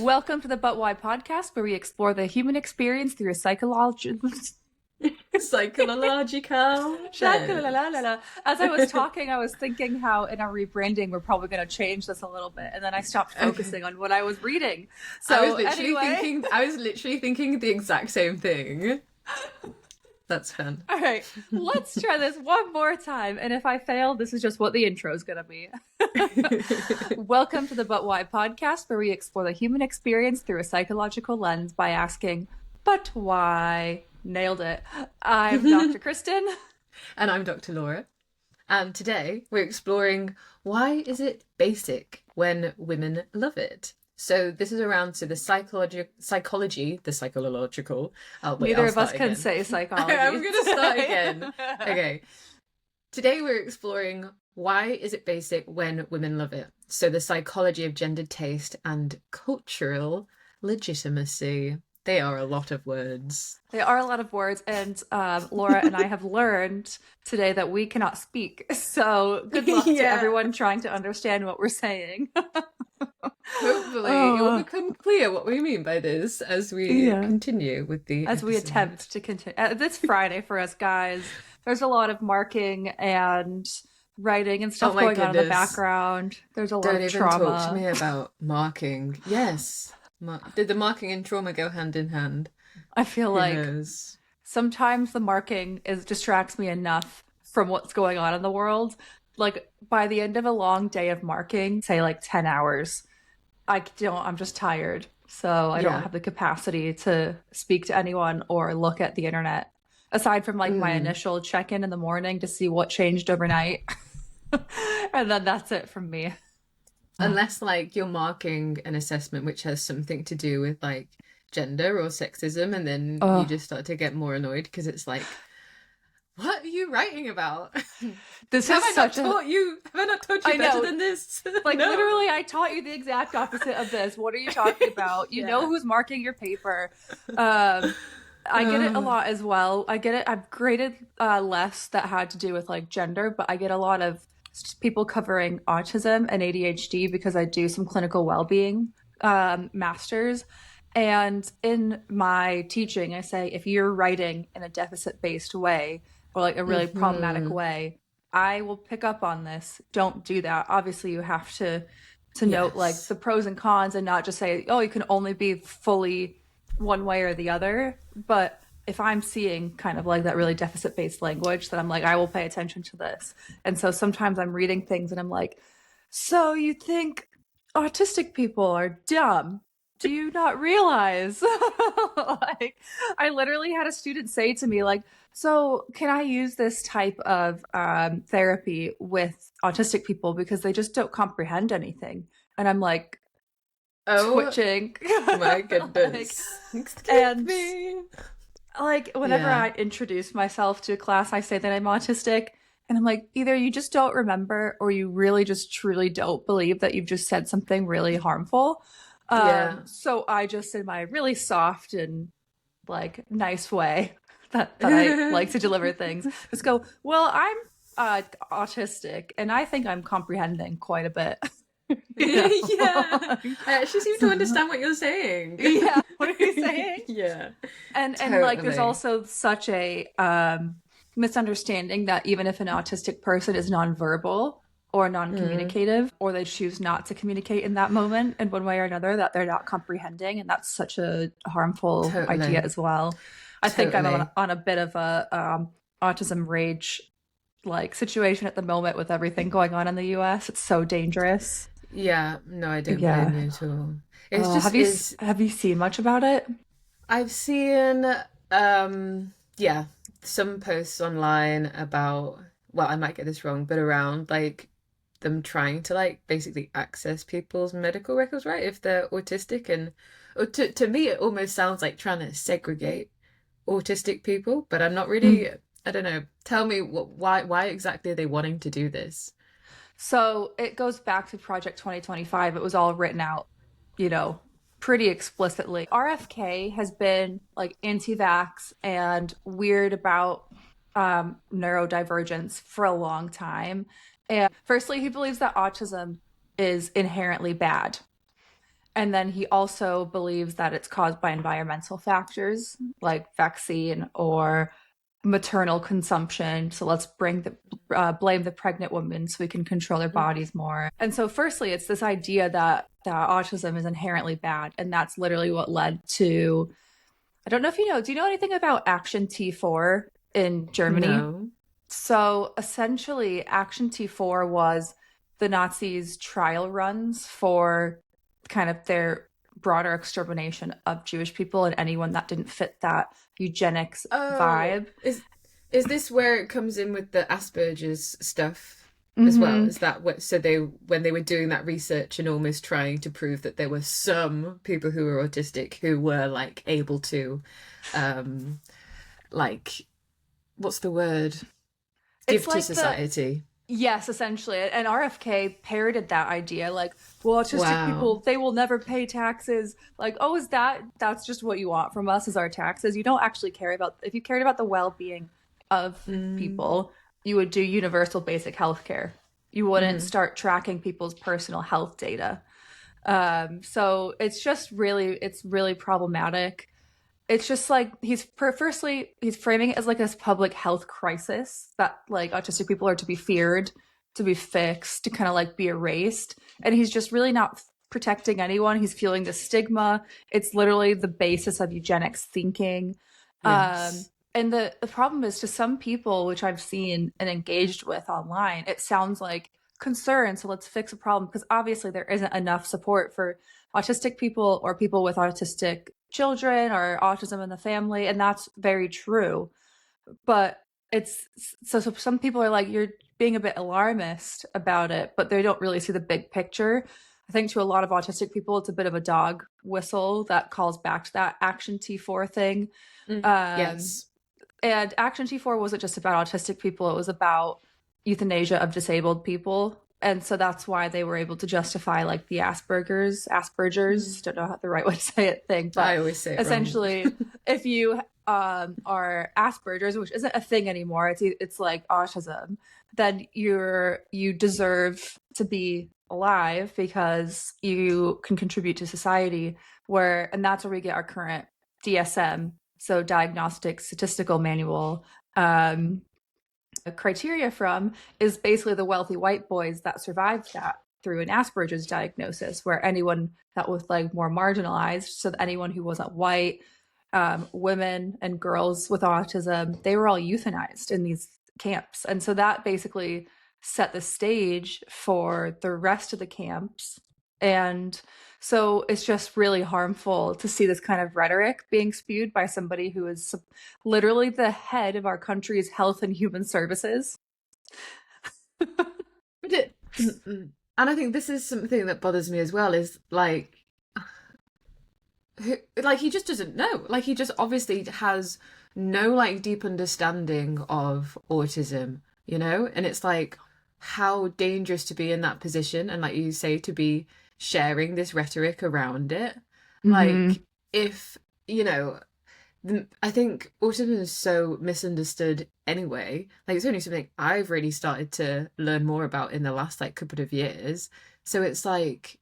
Welcome to the But Why podcast, where we explore the human experience through a psychological. Psychological. As I was talking, I was thinking how in our rebranding, we're probably going to change this a little bit, and then I stopped focusing on what I was reading. So I was literally thinking the exact same thing. That's fun. All right, let's try this one more time. And if I fail, this is just what the intro is going to be. Welcome to the But Why podcast, where we explore the human experience through a psychological lens by asking, but why? Nailed it. I'm Dr. Kristin. And I'm Dr. Laura. And today we're exploring why is it basic when women love it? So this is around to the psychological. Neither of us can say psychology. I'm going to start again. Okay. Today we're exploring why is it basic when women love it? So the psychology of gendered taste and cultural legitimacy. They are a lot of words. They are a lot of words, and Laura and I have learned today that we cannot speak. So good luck to everyone trying to understand what we're saying. Hopefully it will become clear what we mean by this as we continue with the episode. We attempt to continue. This Friday for us guys, there's a lot of marking and writing and stuff going on in the background. There's a lot of trauma. Don't even talk to me about marking. Yes. Did the marking and trauma go hand in hand? I feel like sometimes the marking distracts me enough from what's going on in the world. Like by the end of a long day of marking, say like 10 hours, I'm just tired. So I don't have the capacity to speak to anyone or look at the internet aside from like my initial check-in in the morning to see what changed overnight. And then that's it from me. Unless like you're marking an assessment which has something to do with like gender or sexism, and then you just start to get more annoyed because it's like, what are you writing about? Have I not taught you better than this? Like literally I taught you the exact opposite of this. What are you talking about? You know who's marking your paper. I get it a lot as well. I get it. I've graded less that had to do with like gender, but I get a lot of people covering autism and ADHD because I do some clinical well-being masters. And in my teaching, I say, if you're writing in a deficit-based way or like a really problematic way, I will pick up on this. Don't do that. Obviously, you have to note like the pros and cons and not just say, oh, you can only be fully one way or the other. But if I'm seeing kind of like that really deficit-based language, then I'm like, I will pay attention to this. And so sometimes I'm reading things and I'm like, so you think autistic people are dumb? Do you not realize? Like, I literally had a student say to me, like, so can I use this type of therapy with autistic people because they just don't comprehend anything? And I'm like, twitching. My goodness. Excuse me. Like, whenever I introduce myself to a class, I say that I'm autistic. And I'm like, either you just don't remember or you really just truly don't believe that you've just said something really harmful. So I just, in my really soft and like nice way that I like to deliver things, just go, well, I'm autistic and I think I'm comprehending quite a bit. I actually seem to understand what you're saying. What are you saying? And like there's also such a misunderstanding that even if an autistic person is nonverbal or non-communicative or they choose not to communicate in that moment in one way or another, that they're not comprehending, and that's such a harmful idea as well. I think I'm on a bit of a autism rage like situation at the moment with everything going on in the US. It's so dangerous. I don't blame you at all. It's have you seen much about it? I've seen some posts online about, well, I might get this wrong, but around like them trying to like basically access people's medical records, right, if they're autistic. And to me it almost sounds like trying to segregate autistic people, but I'm not really I don't know. Tell me why exactly are they wanting to do this? So it goes back to Project 2025. It was all written out, pretty explicitly. RFK has been like anti-vax and weird about neurodivergence for a long time. And firstly, he believes that autism is inherently bad. And then he also believes that it's caused by environmental factors like vaccine or maternal consumption. So let's blame the pregnant women so we can control their bodies more. And so, firstly, it's this idea that autism is inherently bad, and that's literally what led to. I don't know if you know. Do you know anything about Action T4 in Germany? No. So essentially, Action T4 was the Nazis' trial runs for kind of their broader extermination of Jewish people and anyone that didn't fit that eugenics Oh, vibe. is this where it comes in with the Asperger's stuff as well? Hmm. Is that what, so they, when they were doing that research and almost trying to prove that there were some people who were autistic who were like able to um like, what's the word? It's Give to like the society. Yes, essentially. And RFK parroted that idea like, well, autistic Wow. people, they will never pay taxes. Like, oh, that's just what you want from us is our taxes. You don't actually care about, if you cared about the well-being of Mm, people, you would do universal basic health care. You wouldn't mm, start tracking people's personal health data. So it's really problematic. It's just like firstly he's framing it as like this public health crisis that like autistic people are to be feared, to be fixed, to kind of like be erased, and he's just really not protecting anyone. He's fueling the stigma. It's literally the basis of eugenics thinking. um yes. and the problem is, to some people which I've seen and engaged with online, it sounds like concern, so let's fix a problem, because obviously there isn't enough support for autistic people or people with autistic children or autism in the family, and that's very true. But it's so some people are like, you're being a bit alarmist about it, but they don't really see the big picture. I think to a lot of autistic people it's a bit of a dog whistle that calls back to that Action T4 thing. Mm, um, yes. and Action T4 wasn't just about autistic people, it was about euthanasia of disabled people. And so that's why they were able to justify like the Mm. Asperger's, don't know how the right way to say it thing, I but always say it wrong. essentially, if you are Asperger's, which isn't a thing anymore, it's like autism, then you deserve to be alive because you can contribute to society. And that's where we get our current DSM, so Diagnostic Statistical Manual, um, criteria from, is basically the wealthy white boys that survived that through an Asperger's diagnosis, where anyone that was like more marginalized, so that anyone who wasn't white, women and girls with autism, they were all euthanized in these camps. And so that basically set the stage for the rest of the camps. And so it's just really harmful to see this kind of rhetoric being spewed by somebody who is literally the head of our country's health and human services. But it, and I think this is something that bothers me as well, is like, like he just doesn't know. Like he just obviously has no like deep understanding of autism, you know? And it's like how dangerous to be in that position and like you say to be sharing this rhetoric around it. Mm-hmm. Like if, you know, I think autism is so misunderstood anyway. Like it's only something I've really started to learn more about in the last like couple of years. So it's like,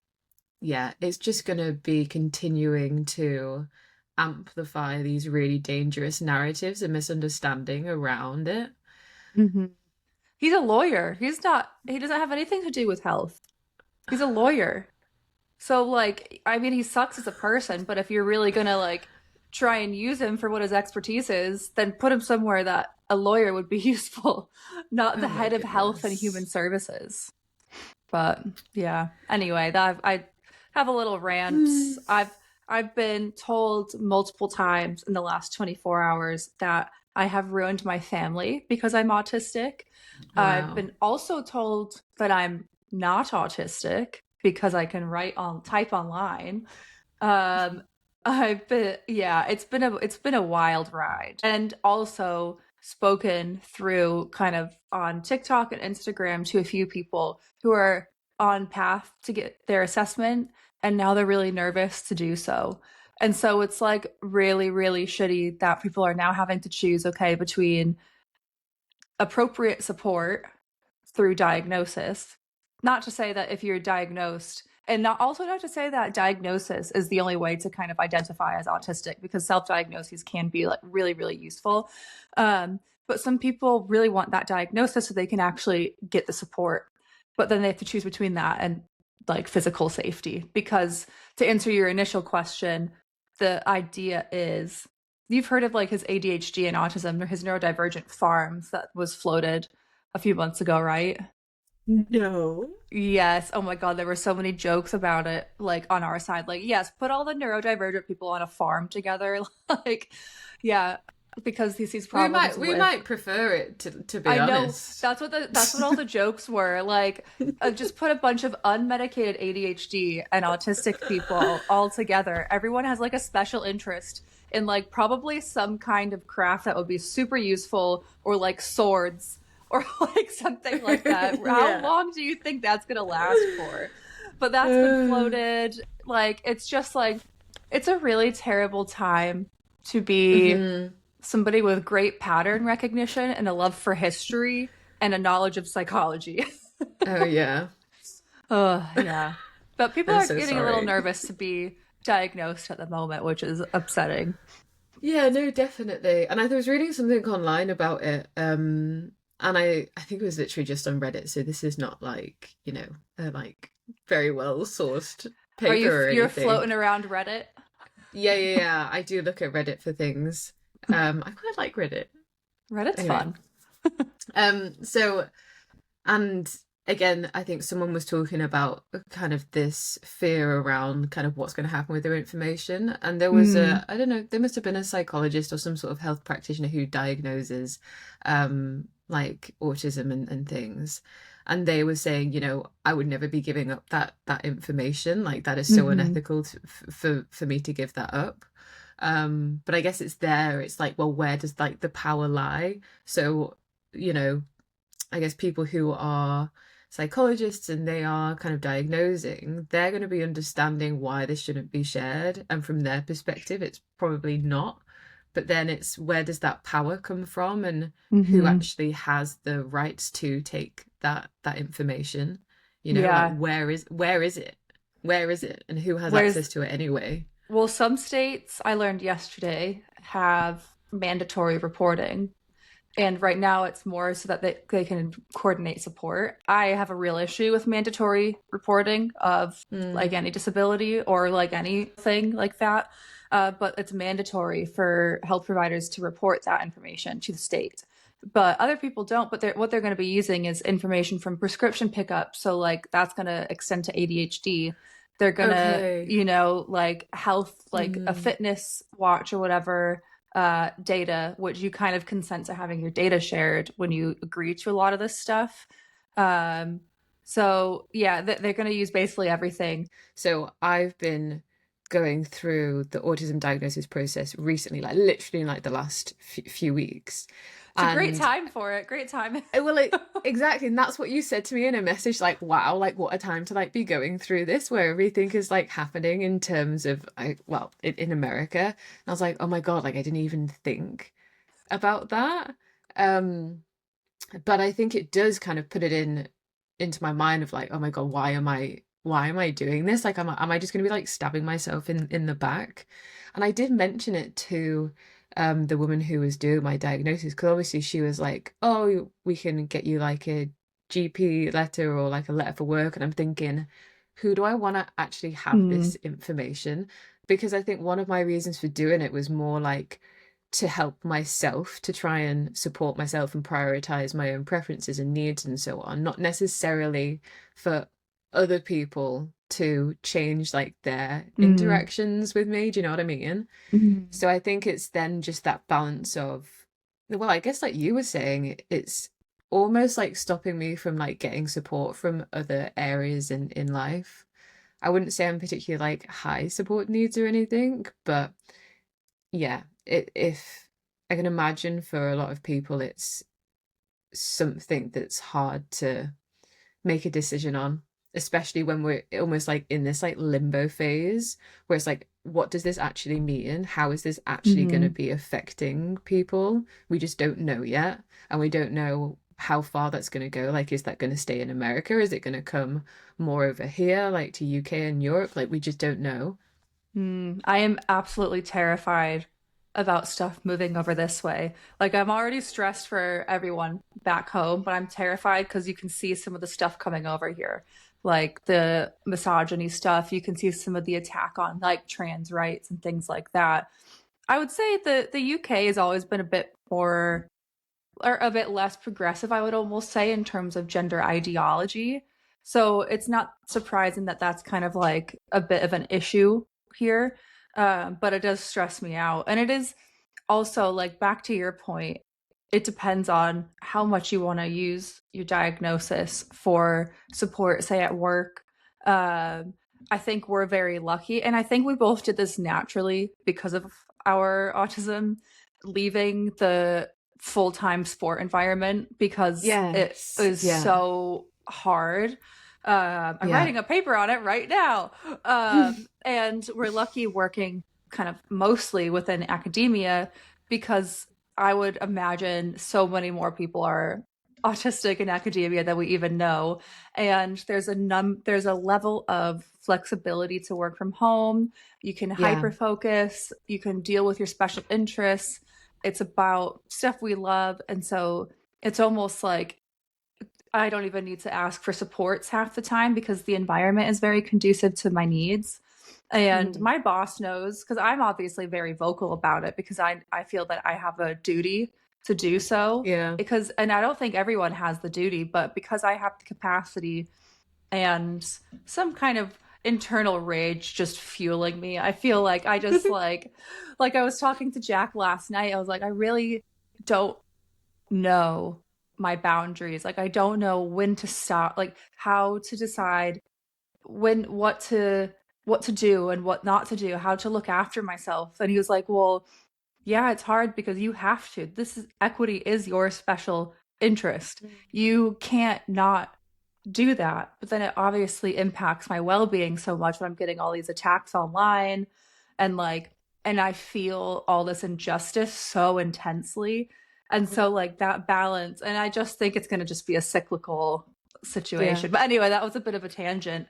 yeah, it's just gonna be continuing to amplify these really dangerous narratives and misunderstanding around it. Mm-hmm. He's a lawyer. He doesn't have anything to do with health. He's a lawyer. So like, I mean, he sucks as a person, but if you're really gonna like try and use him for what his expertise is, then put him somewhere that a lawyer would be useful, not the Oh my head of health and human goodness. services. But yeah, anyway, I have a little rant. I've been told multiple times in the last 24 hours that I have ruined my family because I'm autistic. I've Wow. been also told that I'm not autistic because I can type online. Um, yeah, it's been a wild ride. And also spoken through kind of on TikTok and Instagram to a few people who are on path to get their assessment, and now they're really nervous to do so. And so it's like really, really shitty that people are now having to choose, okay, between appropriate support through diagnosis. Not to say that if you're diagnosed And not to say that diagnosis is the only way to kind of identify as autistic, because self-diagnoses can be like really, really useful. But some people really want that diagnosis so they can actually get the support. But then they have to choose between that and like physical safety. Because to answer your initial question, the idea is, you've heard of like his ADHD and autism, or his neurodivergent farms that was floated a few months ago, right? No. Yes. Oh my God, there were so many jokes about it, like on our side. Like, yes, put all the neurodivergent people on a farm together. Like, yeah, because he sees problems We with. might prefer it to be I know honest. that's what all the jokes were. Like, just put a bunch of unmedicated ADHD and autistic people all together. Everyone has like a special interest in like probably some kind of craft that would be super useful, or like swords, or like something like that. How Yeah. long do you think that's gonna last for? But that's been floated. Like, it's just like, it's a really terrible time to be Mhm. somebody with great pattern recognition and a love for history and a knowledge of psychology. Oh yeah. Oh, yeah. But people I'm are so getting a little sorry. nervous to be diagnosed at the moment, which is upsetting. Yeah, no, definitely. And I was reading something online about it, and I think it was literally just on Reddit, so this is not like, a like very well sourced Are you paper or you're anything. floating around Reddit? Yeah. I do look at Reddit for things. I quite like Reddit. Reddit's Anyway, fun. so and again, I think someone was talking about kind of this fear around kind of what's going to happen with their information. And there was Mm, I don't know, there must have been a psychologist or some sort of health practitioner who diagnoses like autism and things. And they were saying, I would never be giving up that information. Like that is so hmm. unethical for me to give that up. But I guess it's there. It's like, well, where does like the power lie? So, you know, I guess people who are psychologists and they are kind of diagnosing, they're going to be understanding why this shouldn't be shared. And from their perspective, it's probably not. But then it's where does that power come from, and who Hmm. actually has the rights to take that information? Like Yeah. where is it? Where is it? And who has Whereas, access to it anyway? well, some states, I learned yesterday, have mandatory reporting. And right now it's more so that they can coordinate support. I have a real issue with mandatory reporting of like Mm. any disability or like anything like that. But it's mandatory for health providers to report that information to the state. But other people don't. But what they're going to be using is information from prescription pickup. So like that's going to extend to ADHD. They're going to, Okay. like health, like a Mm. fitness watch or whatever, data, which you kind of consent to having your data shared when you agree to a lot of this stuff. Um, so yeah, they're going to use basically everything. So I've been going through the autism diagnosis process recently, like literally in like the last few weeks. It's a great And time for it. Great time. exactly, and that's what you said to me in a message, like, wow, like what a time to like be going through this where everything is like happening in terms of in America. And I was like, oh my God, like I didn't even think about that. Um, but I think it does kind of put it into my mind of like, oh my God, why am I doing this? Like, am I just going to be like stabbing myself in the back? And I did mention it to the woman who was doing my diagnosis, because obviously she was like, oh, we can get you like a GP letter or like a letter for work. And I'm thinking, who do I want to actually have Hmm. this information? Because I think one of my reasons for doing it was more like to help myself, to try and support myself and prioritize my own preferences and needs and so on, not necessarily for other people to change like their Mm. interactions with me. Do you know what I mean? Mm. So I think it's then just that balance of, well, I guess like you were saying, it's almost like stopping me from like getting support from other areas in life. I wouldn't say I'm particularly like high support needs or anything, but yeah, if I can imagine for a lot of people, it's something that's hard to make a decision on, especially when we're almost like in this like limbo phase where it's like, what does this actually mean? How is this actually going to Hmm. be affecting people? We just don't know yet. And we don't know how far that's going to go. Like, is that going to stay in America? Is it going to come more over here, like to UK and Europe? Like, we just don't know. I am absolutely terrified about stuff moving over this way. Like, I'm already stressed for everyone back home, but I'm terrified because you can see some of the stuff coming over here, like the misogyny stuff. You can see some of the attack on like trans rights and things like that. I would say the UK has always been a bit more or a bit less progressive, I would almost say, in terms of gender ideology. So it's not surprising that that's kind of like a bit of an issue here. But it does stress me out. And it is also like back to your point, it depends on how much you want to use your diagnosis for support, say at work. I think we're very lucky. And I think we both did this naturally because of our autism, leaving the full-time sport environment because it Yes. is Yeah. so hard. I'm Yeah. writing a paper on it right now. And we're lucky working kind of mostly within academia because I would imagine so many more people are autistic in academia than we even know. And there's a level of flexibility to work from home. You can Yeah. hyper focus, you can deal with your special interests. It's about stuff we love. And so it's almost like I don't even need to ask for supports half the time because the environment is very conducive to my needs. And Mm. my boss knows because I'm obviously very vocal about it because I feel that I have a duty to do so. Yeah. Because, and I don't think everyone has the duty, but because I have the capacity and some kind of internal rage just fueling me, I feel like I just like I was talking to Jack last night. I was like, I really don't know my boundaries. Like I don't know when to stop, like how to decide when what to do and what not to do, how to look after myself. And he was like, "Well, yeah, it's hard because you have to. This is equity is your special interest. You can't not do that." But then it obviously impacts my well-being so much when I'm getting all these attacks online and like and I feel all this injustice so intensely. And so like that balance and I just think it's going to just be a cyclical Yeah. situation. But anyway, that was a bit of a tangent.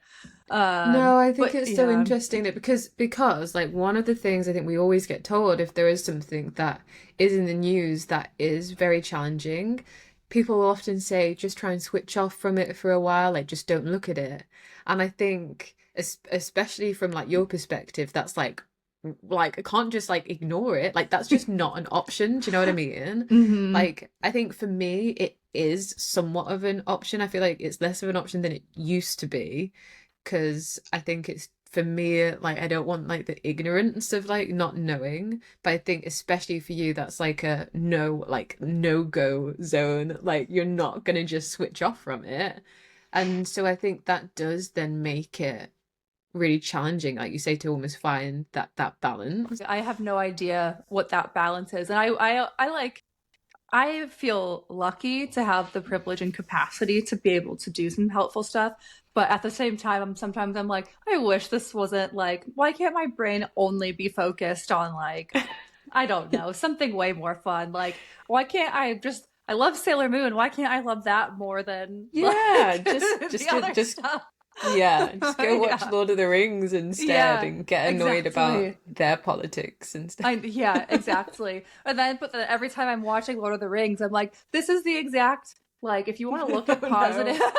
No, I think But it's so yeah. interesting that because like one of the things I think we always get told if there is something that is in the news that is very challenging, people will often say just try and switch off from it for a while, like just don't look at it. And I think especially from like your perspective, that's like I can't just like ignore it. Like that's just not an option. Do you know what I mean? Mhm. Like I think for me it is somewhat of an option. I feel like it's less of an option than it used to be because I think it's for me like I don't want like the ignorance of like not knowing, but I think especially for you that's like a no go zone. Like you're not gonna just switch off from it. And so I think that does then make it really challenging, like you say, to almost find that balance. I have no idea what that balance is. And I like I feel lucky to have the privilege and capacity to be able to do some helpful stuff. But at the same time, sometimes I'm like, I wish this wasn't like, why can't my brain only be focused on like, I don't know, something way more fun? Like, why can't I just, I love Sailor Moon. Why can't I love that more than Yeah, like just the just other just stuff? yeah, just go watch Yeah. Lord of the Rings instead Yeah, and get annoyed about exactly. their politics and stuff. Yeah, exactly. But then every time I'm watching Lord of the Rings, I'm like, this is the exact like if you want to look at Oh positive no.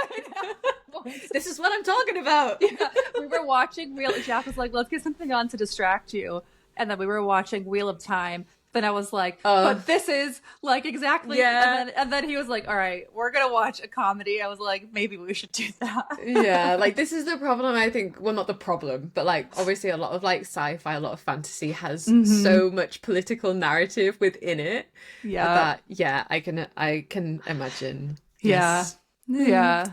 points. This is what I'm talking about. Yeah, we were watching Wheel. Jack was like, let's get something on to distract you, and then we were watching Wheel of Time. Then I was like, Uh, but this is like exactly. yeah. And then he was like, all right, we're gonna watch a comedy. I was like, maybe we should do that. Yeah, like this is the problem, I think. Well, not the problem, but like obviously a lot of like sci-fi, a lot of fantasy has Mm-hmm. so much political narrative within it Yeah. that yeah, I can imagine. Yeah. Yes. Mm. Yeah.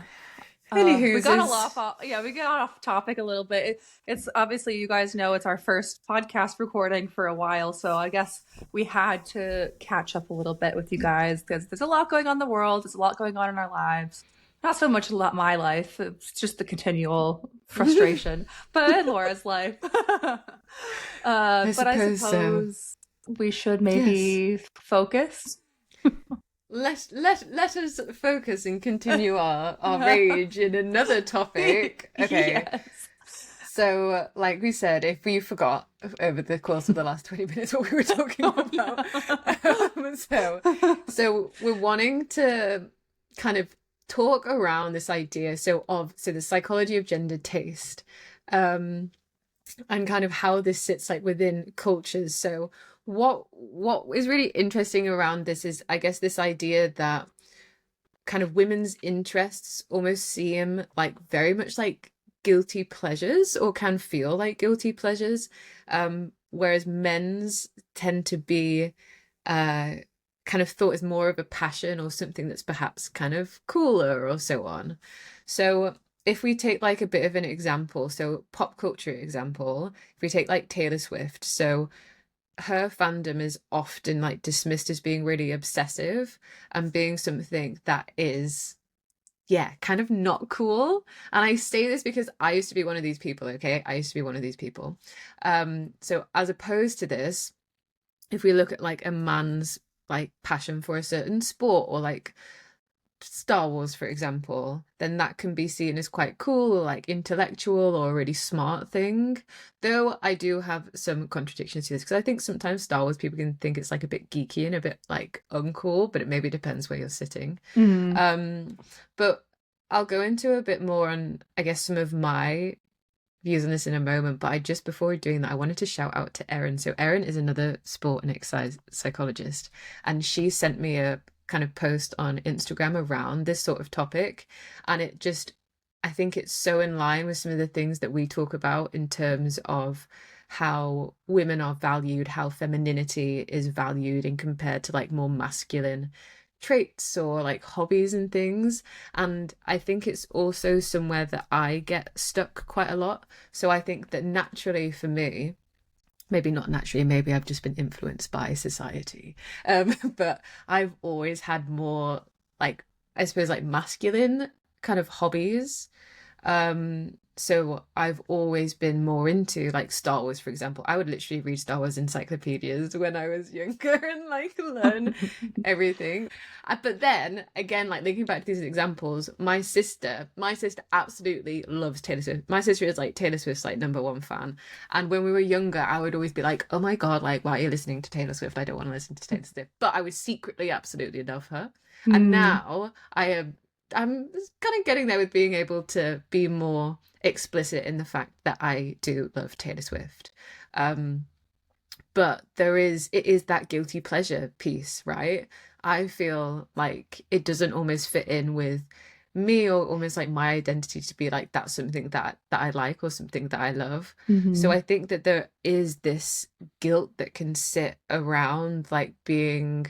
We Anywho's got a is off, yeah, we got off topic a little bit. It's obviously you guys know it's our first podcast recording for a while, so I guess we had to catch up a little bit with you guys because there's a lot going on in the world. There's a lot going on in our lives. Not so much a lot my life. It's just the continual frustration, but in Laura's life. I But I suppose so. suppose we should Yes. maybe focus. let us focus and continue our rage in another topic. Okay. Yes. So, like we said, if we forgot over the course of the last 20 minutes what we were talking Oh, about, no. so we're wanting to kind of talk around this idea so the psychology of gender taste, um, and kind of how this sits like within cultures. So what is really interesting around this is, I guess, this idea that kind of women's interests almost seem like very much like guilty pleasures, or can feel like guilty pleasures, whereas men's tend to be uh kind of thought as more of a passion or something that's perhaps kind of cooler or so on. So if we take like a bit of an example, so pop culture example, if we take like Taylor Swift, so her fandom is often like dismissed as being really obsessive and being something that is, yeah, kind of not cool. And I say this because I used to be one of these people, okay? I used to be one of these people. So as opposed to this, if we look at like a man's like passion for a certain sport, or like Star Wars, for example, then that can be seen as quite cool, or like intellectual, or a really smart thing. Though I do have some contradictions to this, because I think sometimes Star Wars people can think it's like a bit geeky and a bit like uncool, but it maybe depends where you're sitting. Mm. Um, but I'll go into a bit more on, I guess, some of my views on this in a moment. But just before doing that, I wanted to shout out to Erin. So Erin is another sport and exercise psychologist, and she sent me a kind of post on Instagram around this sort of topic. And it just, I think it's so in line with some of the things that we talk about in terms of how women are valued, how femininity is valued and compared to like more masculine traits or like hobbies and things. And I think it's also somewhere that I get stuck quite a lot. So I think that naturally for me, maybe not naturally, maybe I've just been influenced by society. But I've always had more like, I suppose, like masculine kind of hobbies. So I've always been more into like Star Wars, for example. I would literally read Star Wars encyclopedias when I was younger and like learn everything. But then again, like thinking back to these examples, my sister absolutely loves Taylor Swift. My sister is like Taylor Swift's like number one fan. And when we were younger, I would always be like, oh my God, like, why are you listening to Taylor Swift? I don't want to listen to Taylor Swift. But I would secretly absolutely love her. And Mm. now I'm kind of getting there with being able to be more explicit in the fact that I do love Taylor Swift. Um, but it is that guilty pleasure piece, right? I feel like it doesn't almost fit in with me, or almost like my identity to be like that's something that I like or something that I love. So Hmm. I think that there is this guilt that can sit around like being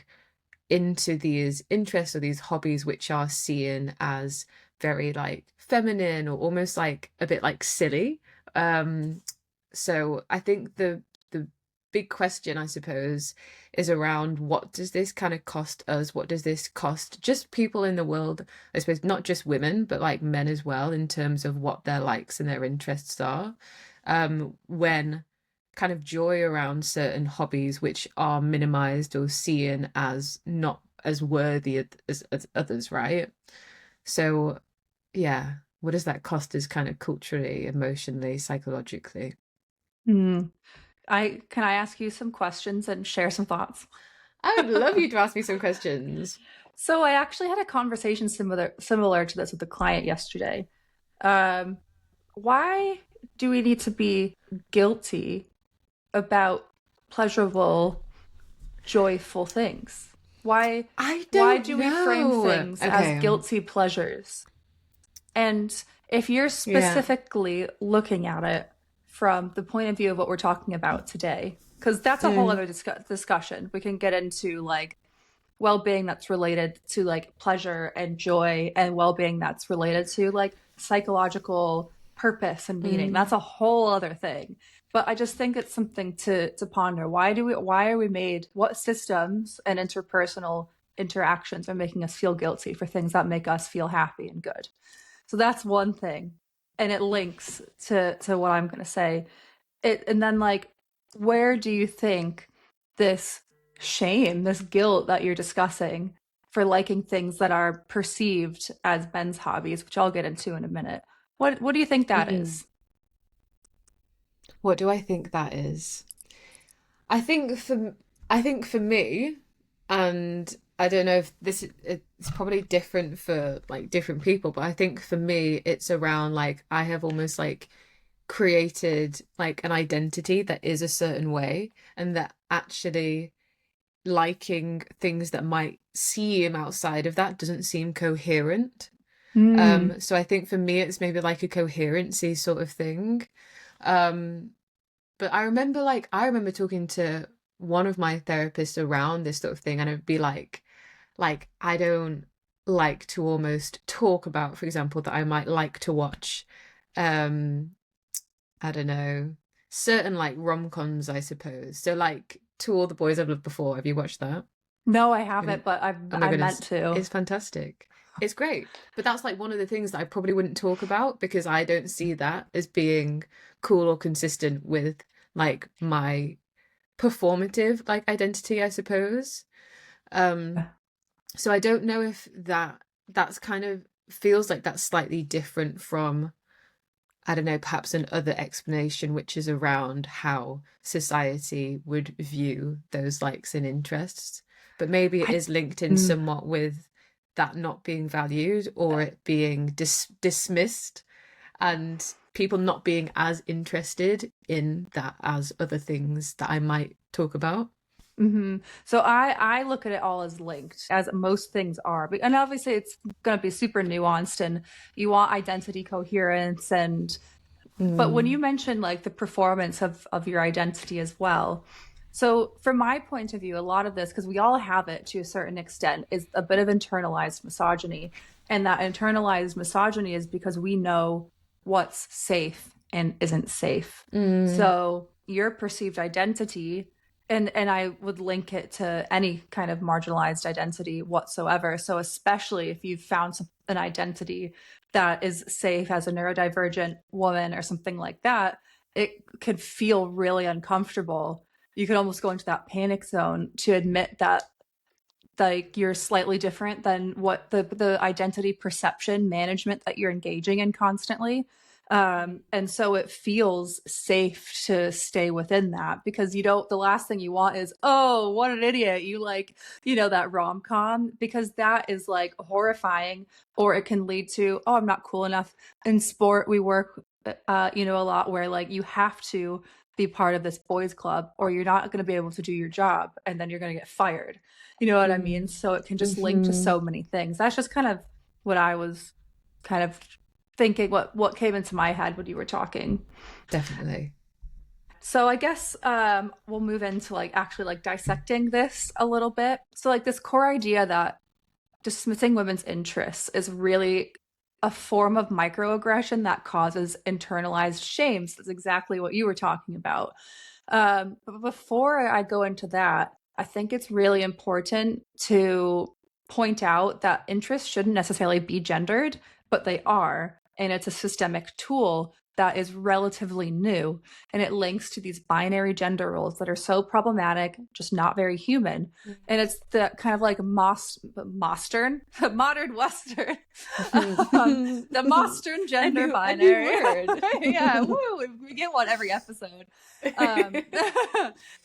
into these interests or these hobbies which are seen as very like feminine or almost like a bit like silly. Um, so I think the big question, I suppose, is around what does this kind of cost us? What does this cost just people in the world? I suppose not just women, but like men as well, in terms of what their likes and their interests are. When kind of joy around certain hobbies which are minimized or seen as not as worthy as others, right? So, yeah, what does that cost us kind of culturally, emotionally, psychologically? Mm. I ask you some questions and share some thoughts? I would love you to ask me some questions. So I actually had a conversation similar to this with a client yesterday. Um, why do we need to be guilty about pleasurable, joyful things? Why I why don't do we frame know. things as Okay. guilty pleasures? And if you're Yeah. specifically looking at it from the point of view of what we're talking about today, because that's a whole Mm, other discussion. We can get into like well-being that's related to like pleasure and joy, and well-being that's related to like psychological purpose and meaning. mm, That's a whole other thing. But I just think it's something to ponder. Why are we made, what systems and interpersonal interactions are making us feel guilty for things that make us feel happy and good? So that's one thing. And it links to what I'm going to say. And then like where do you think this shame, this guilt that you're discussing for liking things that are perceived as men's hobbies, which I'll get into in a minute. What do you think that Mhm. is? What do I think that is? I think for I think for me, and I don't know if it's probably different for like different people, but I think for me it's around like I have almost like created like an identity that is a certain way, and that actually liking things that might seem outside of that doesn't seem coherent. Mm. So I think for me it's maybe like a coherency sort of thing. Um, but I remember talking to one of my therapists around this sort of thing, and it'd be like I don't like to almost talk about, for example, that I might like to watch um I don't know, certain like rom-coms, I suppose. So like To All the Boys I've Loved Before, have you watched that? No, I Have you? haven't, but Oh my I meant goodness, to. it's fantastic. It's great. But that's like one of the things that I probably wouldn't talk about because I don't see that as being cool or consistent with like my performative like identity, I suppose. Um, so I don't know if that's kind of feels like that's slightly different from, I don't know, perhaps another explanation, which is around how society would view those likes and interests. But maybe it I is linked in mm, somewhat with that not being valued or it being dismissed and people not being as interested in that as other things that I might talk about. So I look at it all as linked, as most things are. And obviously it's going to be super nuanced and you want identity coherence and but when you Mm, mention like the performance of your identity as well. So from my point of view, a lot of this, because we all have it to a certain extent, is a bit of internalized misogyny. And that internalized misogyny is because we know what's safe and isn't safe. mm, So your perceived identity, and I would link it to any kind of marginalized identity whatsoever. So especially if you've found an identity that is safe as a neurodivergent woman or something like that, it could feel really uncomfortable. You could almost go into that panic zone to admit that like you're slightly different than what the identity perception management that you're engaging in constantly. And so it feels safe to stay within that because you don't, the last thing you want is, oh, what an idiot. You like, that rom com, because that is like horrifying, or it can lead to, oh, I'm not cool enough. In sport, we work, a lot where like you have to be part of this boys club or you're not going to be able to do your job and then you're going to get fired. You know what I mean? mm, So it can just link to mm-hmm. so many things. That's just kind of what I was kind of thinking, what came into my head when you were talking. Definitely. So I guess we'll move into like actually like dissecting this a little bit. So like this core idea that dismissing women's interests is really a form of microaggression that causes internalized shame. So that's exactly what you were talking about. But before I go into that, I think it's really important to point out that interests shouldn't necessarily be gendered, but they are. And it's a systemic tool that is relatively new. And it links to these binary gender roles that are so problematic, just not very human. And it's the kind of like modern Western, the Mostern gender A new binary. word. Yeah, woo, we get one every episode. Um,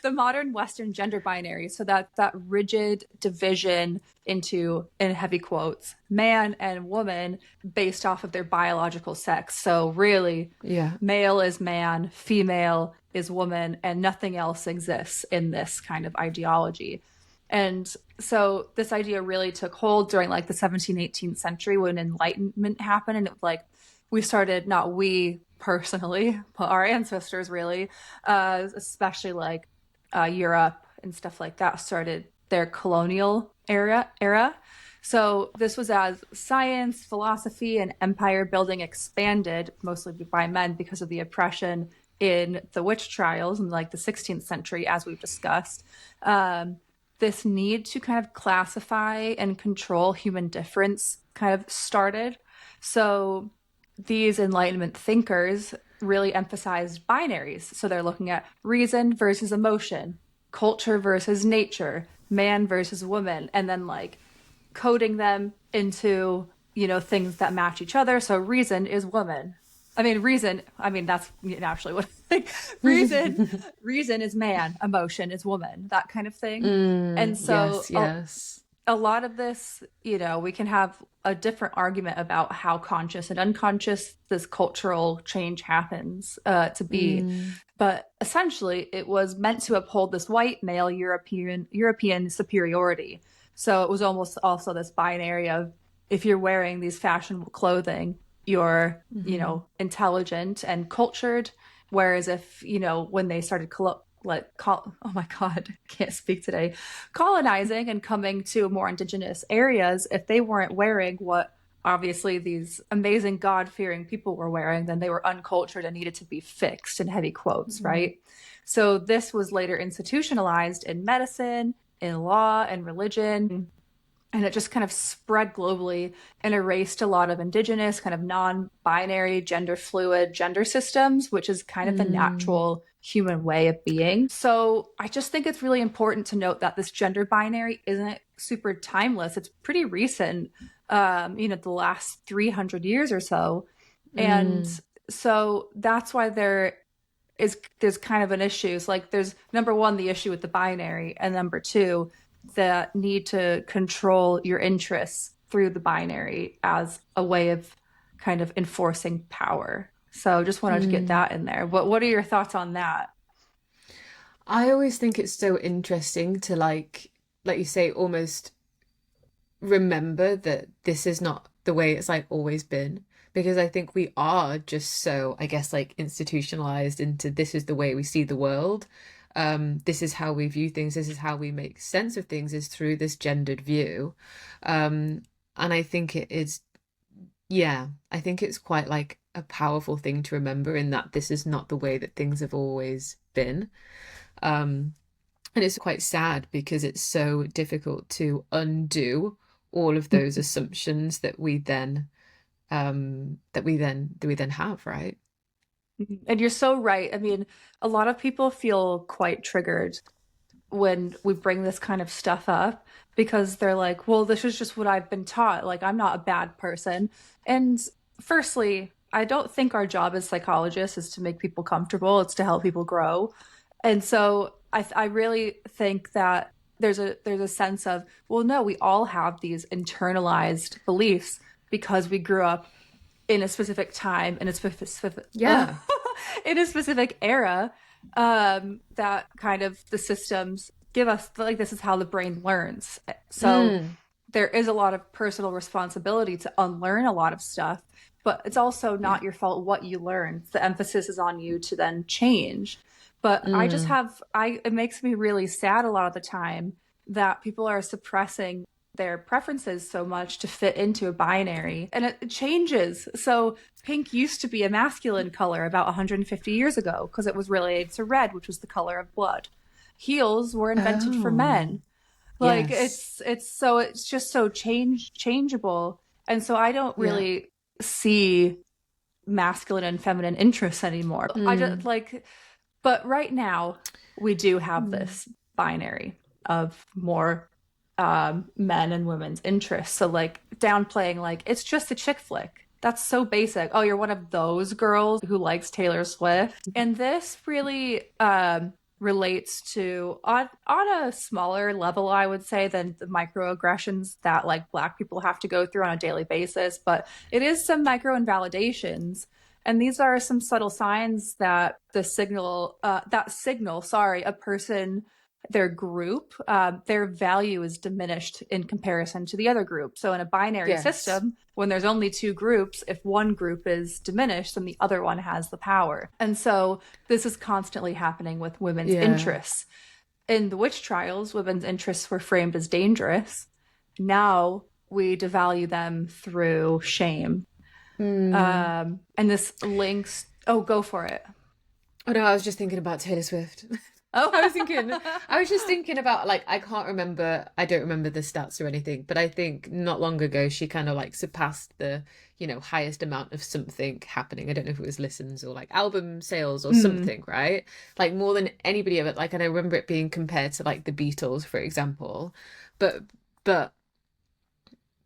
the modern Western gender binary. So that rigid division into, in heavy quotes, man and woman based off of their biological sex. So really, Yeah. male is man, female is woman, and nothing else exists in this kind of ideology. And so this idea really took hold during like the 17th, 18th century when Enlightenment happened. And it was like, we started, not we personally, but our ancestors really, especially like Europe and stuff like that, started their colonial era. So this was as science, philosophy, and empire building expanded, mostly by men because of the oppression in the witch trials in like the 16th century, as we've discussed. Um, this need to kind of classify and control human difference kind of started. So these Enlightenment thinkers really emphasized binaries. So they're looking at reason versus emotion, culture versus nature, man versus woman, and then like coding them into, things that match each other. So reason is woman. That's naturally what I think. Reason is man, emotion is woman, that kind of thing. And so Yes, yes. a lot of this, we can have a different argument about how conscious and unconscious this cultural change happens to be. Mm, But essentially, it was meant to uphold this white male European superiority. So it was almost also this binary of, if you're wearing these fashionable clothing, you're, mhm, intelligent and cultured. Whereas if, when they started oh my God, I can't speak today, colonizing and coming to more indigenous areas, if they weren't wearing what obviously these amazing God-fearing people were wearing, then they were uncultured and needed to be fixed, in heavy quotes, mhm, right? So this was later institutionalized in medicine, in law, and religion, and it just kind of spread globally and erased a lot of indigenous, kind of non-binary, gender fluid gender systems, which is kind of the mm, natural human way of being. So I just think it's really important to note that this gender binary isn't super timeless. It's pretty recent, the last 300 years or so. And mm, so that's why there's kind of an issue. It's like, there's number one, the issue with the binary, and number two, the need to control your interests through the binary as a way of kind of enforcing power. So just wanted to get mm. that in there. What are your thoughts on that? I always think it's so interesting to like you say, almost remember that this is not the way it's like always been. Because I think we are just so, I guess, like institutionalized into this is the way we see the world. This is how we view things. This is how we make sense of things, is through this gendered view. And I think it is, yeah, I think it's quite like a powerful thing to remember, in that this is not the way that things have always been. Um, and it's quite sad because it's so difficult to undo all of those assumptions that we then have, right? And you're so right. I mean, a lot of people feel quite triggered when we bring this kind of stuff up, because they're like, well, this is just what I've been taught. Like, I'm not a bad person. And firstly, I don't think our job as psychologists is to make people comfortable, it's to help people grow. And so I really think that there's a sense of, well, no, we all have these internalized beliefs because we grew up in a specific time, in a specific Yeah. in a specific era, that kind of the systems give us, like, this is how the brain learns. So Mm, there is a lot of personal responsibility to unlearn a lot of stuff, but it's also yeah. not your fault what you learn. The emphasis is on you to then change. But I just Mm, have I it makes me really sad a lot of the time that people are suppressing their preferences so much to fit into a binary, and it changes. So pink used to be a masculine color about 150 years ago because it was related to red, which was the color of blood. Heels were invented for oh, men. Like, yes. it's just so changeable. And so I don't Yeah. really see masculine and feminine interests anymore. I just Mm, like, but right now we do have mm, this binary of more men and women's interests. So, like, downplaying, like, it's just a chick flick. That's so basic. Oh, you're one of those girls who likes Taylor Swift. And this really relates to, on a smaller level, I would say, than the microaggressions that, like, Black people have to go through on a daily basis, but it is some micro invalidations. And these are some subtle signs that signal, sorry, a person, their group, their value is diminished in comparison to the other group. So in a binary yes. system, when there's only two groups, if one group is diminished, then the other one has the power. And so this is constantly happening with women's Yeah. interests. In the witch trials, women's interests were framed as dangerous. Now we devalue them through shame. Mm. And this links, oh, go for it. Oh no, I was just thinking about Taylor Swift. Oh, I was just thinking about, like, I can't remember, I don't remember the stats or anything, but I think not long ago she kind of like surpassed the, highest amount of something happening. I don't know if it was listens or like album sales or hmm. something, right? Like more than anybody ever. Like, and I remember it being compared to like the Beatles, for example. But, but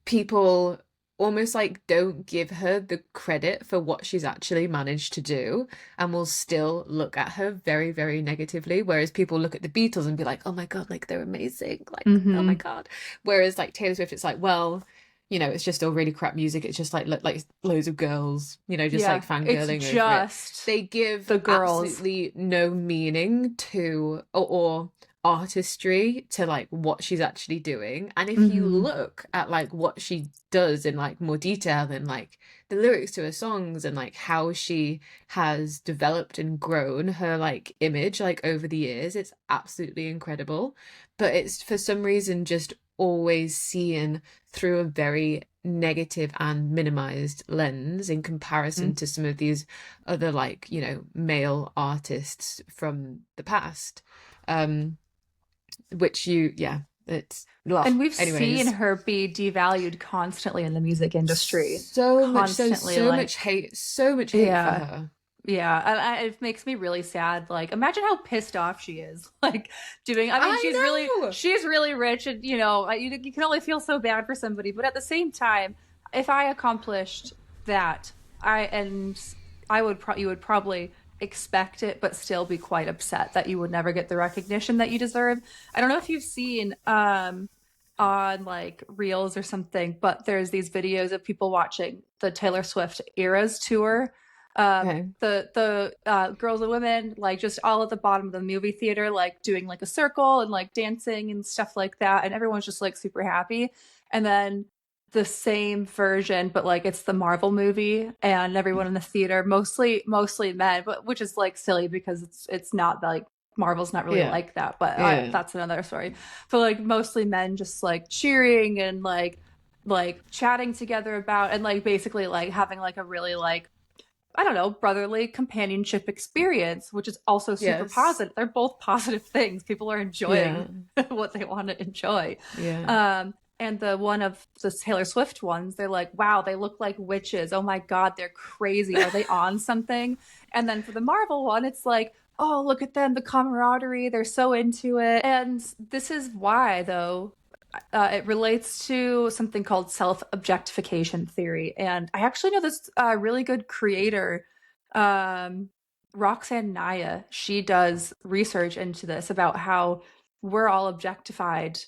people almost like don't give her the credit for what she's actually managed to do and will still look at her very, very negatively. Whereas people look at the Beatles and be like, oh my God, like they're amazing. Like, oh my Mm-hmm. God. Whereas like Taylor Swift, it's like, well, it's just all really crap music. It's just like loads of girls, just Yeah, like it's fangirling over it. just They give the girls. absolutely no meaning to or artistry to like what she's actually doing. And if you Mm-hmm. look at like what she does in like more detail and like the lyrics to her songs and like how she has developed and grown her like image like over the years, it's absolutely incredible. But it's for some reason just always seen through a very negative and minimized lens in comparison to some of these other like male artists from the past, um which it's And we've seen anyways. her be devalued constantly in the music industry. So much Constantly, like, so much hate for yeah, her. yeah. It makes me really sad. Like, imagine how pissed off she is. Like, I mean, I know. she's really rich, and you can only feel so bad for somebody. But at the same time, if I accomplished that, and you would probably expect it, but still be quite upset that you would never get the recognition that you deserve. I don't know if you've seen, on like reels or something, but there's these videos of people watching the Taylor Swift Eras tour. Okay. The girls and women like just all at the bottom of the movie theater, like doing like a circle and like dancing and stuff like that, and everyone's just like super happy. And then the same version, but like it's the Marvel movie, and everyone in the theater, mostly men, but which is like silly because it's not like Marvel's not really Yeah. like that, but Yeah. that's another story. But like mostly men just like cheering and like chatting together about, and like basically like having like a really like, I don't know, brotherly companionship experience, which is also super Yes. positive. They're both positive things. People are Yeah. enjoying what they want to enjoy. Yeah. And the one of the Taylor Swift ones, they're like, wow, they look like witches. Oh my God, they're crazy. Are they on something? And then for the Marvel one, it's like, oh, look at them, the camaraderie. They're so into it. And this is why, though, it relates to something called self-objectification theory. And I actually know this really good creator, um, Roxanne Naya. She does research into this about how we're all objectified.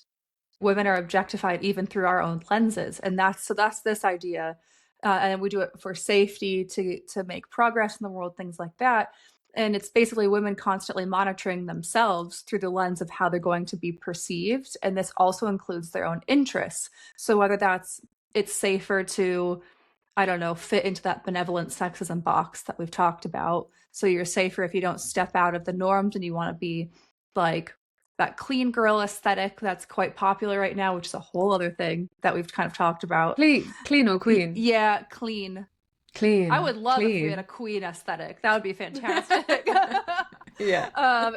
Women are objectified even through our own lenses, and that's this idea. And we do it for safety, to make progress in the world, things like that. And it's basically women constantly monitoring themselves through the lens of how they're going to be perceived, and this also includes their own interests. So whether that's, it's safer to, I don't know, fit into that benevolent sexism box that we've talked about. So you're safer if you don't step out of the norms and you want to be like that clean girl aesthetic that's quite popular right now, which is a whole other thing that we've kind of talked about. Clean or queen? Yeah, clean. I would Clean. love if we had a Clean. queen aesthetic. That would be fantastic. Yeah.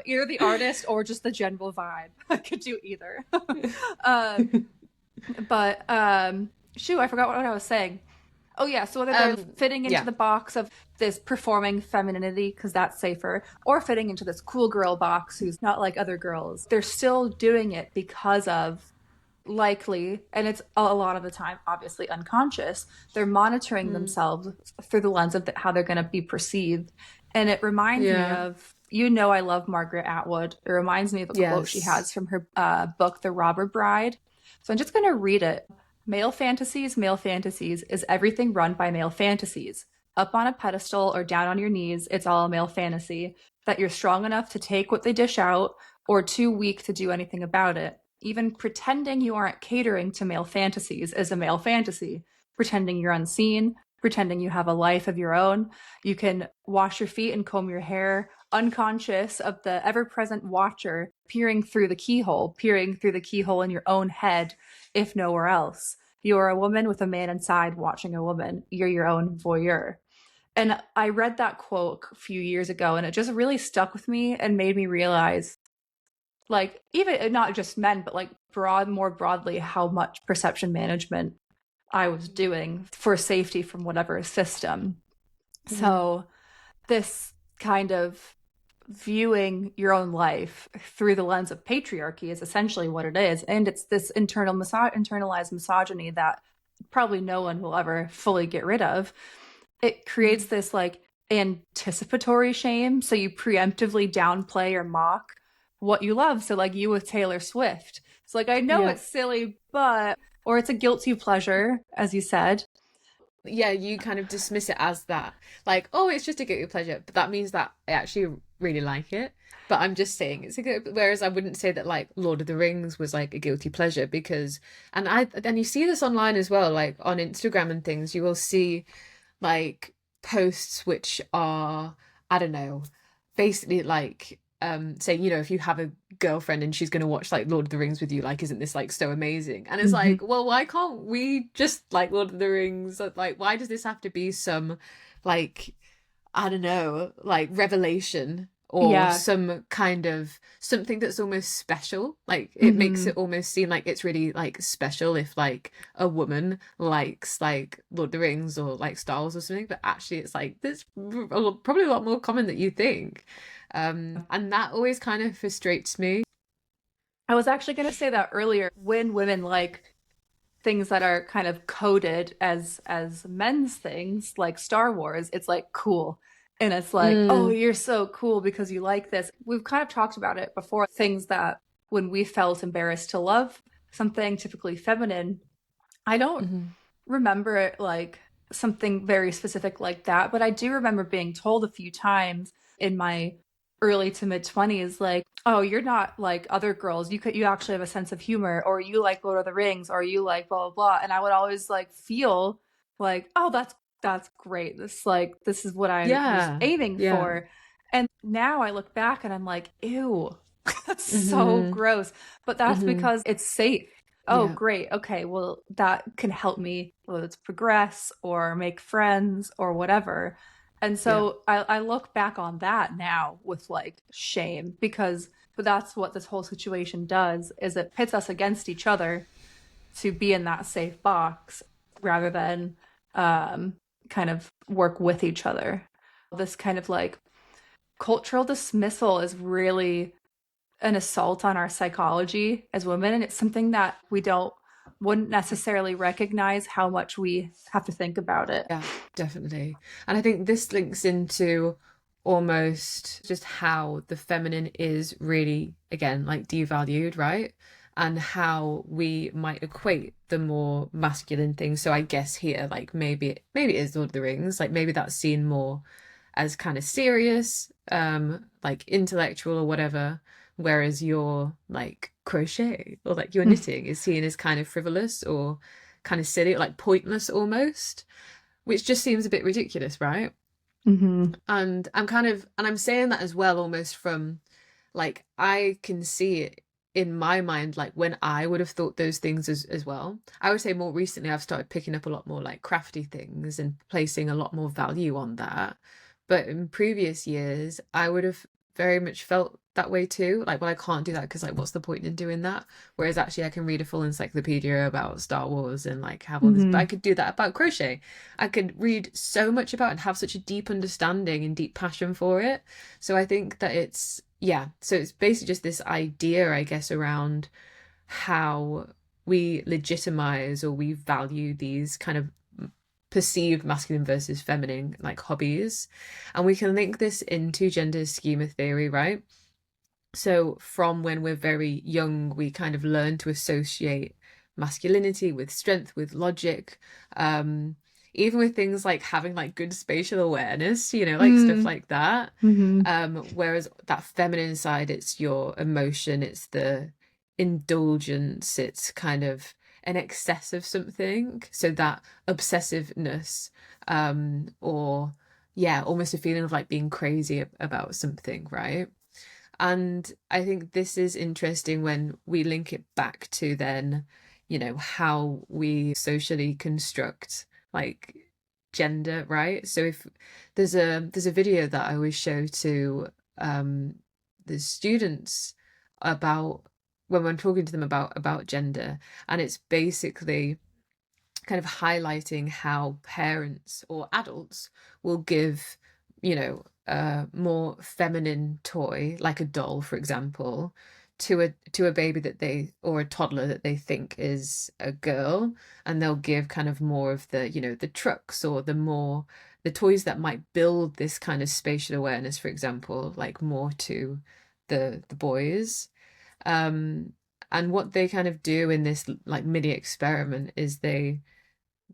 Either the artist or just the general vibe. I could do either. um, but shoot, I forgot what I was saying. Oh yeah, so whether they're fitting into Yeah. the box of this performing femininity because that's safer, or fitting into this cool girl box who's not like other girls, they're still doing it because of, likely, and it's a lot of the time obviously unconscious, they're monitoring Mm. themselves through the lens of how they're going to be perceived. And it reminds me Yeah. of, I love Margaret Atwood. It reminds me of a quote she Yes. has from her book The Robber Bride. So I'm just going to read it. Male fantasies is everything run by male fantasies. Up on a pedestal or down on your knees, it's all a male fantasy. That you're strong enough to take what they dish out, or too weak to do anything about it. Even pretending you aren't catering to male fantasies is a male fantasy. Pretending you're unseen, pretending you have a life of your own. You can wash your feet and comb your hair, unconscious of the ever present watcher peering through the keyhole in your own head, if nowhere else. You are a woman with a man inside watching a woman. You're your own voyeur. And I read that quote a few years ago, and it just really stuck with me and made me realize, like, even not just men, but like more broadly, how much perception management I was doing for safety from whatever system. Mm. So this kind of viewing your own life through the lens of patriarchy is essentially what it is. And it's this internalized misogyny that probably no one will ever fully get rid of, it creates this like anticipatory shame. So you preemptively downplay or mock what you love. So, like you with Taylor Swift. It's like, I know Yeah. it's silly, but, or it's a guilty pleasure, as you said. Yeah, you kind of dismiss it as that. Like, oh, it's just a guilty pleasure, but that means that I actually really like it. But I'm just saying it's a good, whereas I wouldn't say that like Lord of the Rings was like a guilty pleasure because, and you see this online as well, like on Instagram and things, you will see like posts which are, I don't know, basically like saying, you know, if you have a girlfriend and she's going to watch like Lord of the Rings with you, like isn't this like so amazing? And it's Mm-hmm. like, well, why can't we just like Lord of the Rings? Like why does this have to be some like, I don't know, like revelation or Yeah. some kind of something that's almost special? Like it makes Mm-hmm. it almost seem like it's really like special if like a woman likes like Lord of the Rings or like Star Wars or something, but actually it's like that's probably a lot more common than you think. And that always kind of frustrates me. I was actually going to say that earlier. When women like things that are kind of coded as men's things, like Star Wars, it's like cool. And it's like, oh, Mm, you're so cool because you like this. We've kind of talked about it before. Things that when we felt embarrassed to love something typically feminine, I don't mhm. remember it like something very specific like that, but I do remember being told a few times in my early to mid 20s like, "Oh, you're not like other girls. You actually have a sense of humor, or you like Lord of the Rings, or you like blah blah blah." And I would always like feel like, "Oh, that's great. This is what I was Yeah, aiming yeah. for." And now I look back and I'm like, "Ew." That's so Hmm. gross. But that's Hmm. because it's safe. Oh, Yeah. great. Okay, well, that can help me, whether it's progress or make friends or whatever. And Yeah. so I look back on that now with like shame because, but that's what this whole situation does is it pits us against each other to be in that safe box rather than um, kind of work with each other. This kind of like cultural dismissal is really an assault on our psychology as women, and it's something that we don't wouldn't necessarily recognize how much we have to think about it. Yeah, definitely. And I think this links into almost just how the feminine is really, again, like devalued, right? And how we might equate the more masculine things. So I guess here, like maybe it is Lord of the Rings, like maybe that's seen more as kind of serious, like intellectual or whatever, whereas your like crochet or like your knitting is seen as kind of frivolous or kind of silly, like pointless almost, which just seems a bit ridiculous, right? Mm-hmm. And I'm saying that as well, almost from like I can see it in my mind, like when I would have thought those things as well. I would say more recently I've started picking up a lot more like crafty things and placing a lot more value on that. But in previous years, I would have very much felt that way too. Like, well, I can't do that because like what's the point in doing that? Whereas actually I can read a full encyclopedia about Star Wars and like have all this, but I Mm-hmm. could do that about crochet. I could read so much about it and have such a deep understanding and deep passion for it. So I think that yeah, so it's basically just this idea, I guess, around how we legitimize or we value these kind of perceived masculine versus feminine like hobbies. And we can link this into gender schema theory, right? So from when we're very young, we kind of learn to associate masculinity with strength, with logic, even with things like having like good spatial awareness, you know, like stuff like that. Mm-hmm. Whereas that feminine side, it's your emotion, it's the indulgence, it's kind of an excess of something. So that obsessiveness, or yeah, almost a feeling of like being crazy about something, right? And I think this is interesting when we link it back to then, you know, how we socially construct like gender, right? So if there's a video that I always show to um the students about when we're talking to them about gender, and it's basically kind of highlighting how parents or adults will give, you know, a more feminine toy, like a doll, for example, to a baby that they, or a toddler that they think is a girl, and they'll give kind of more of the, the trucks or the toys that might build this kind of spatial awareness, for example, like more to the boys. Um, and what they kind of do in this like mini experiment is they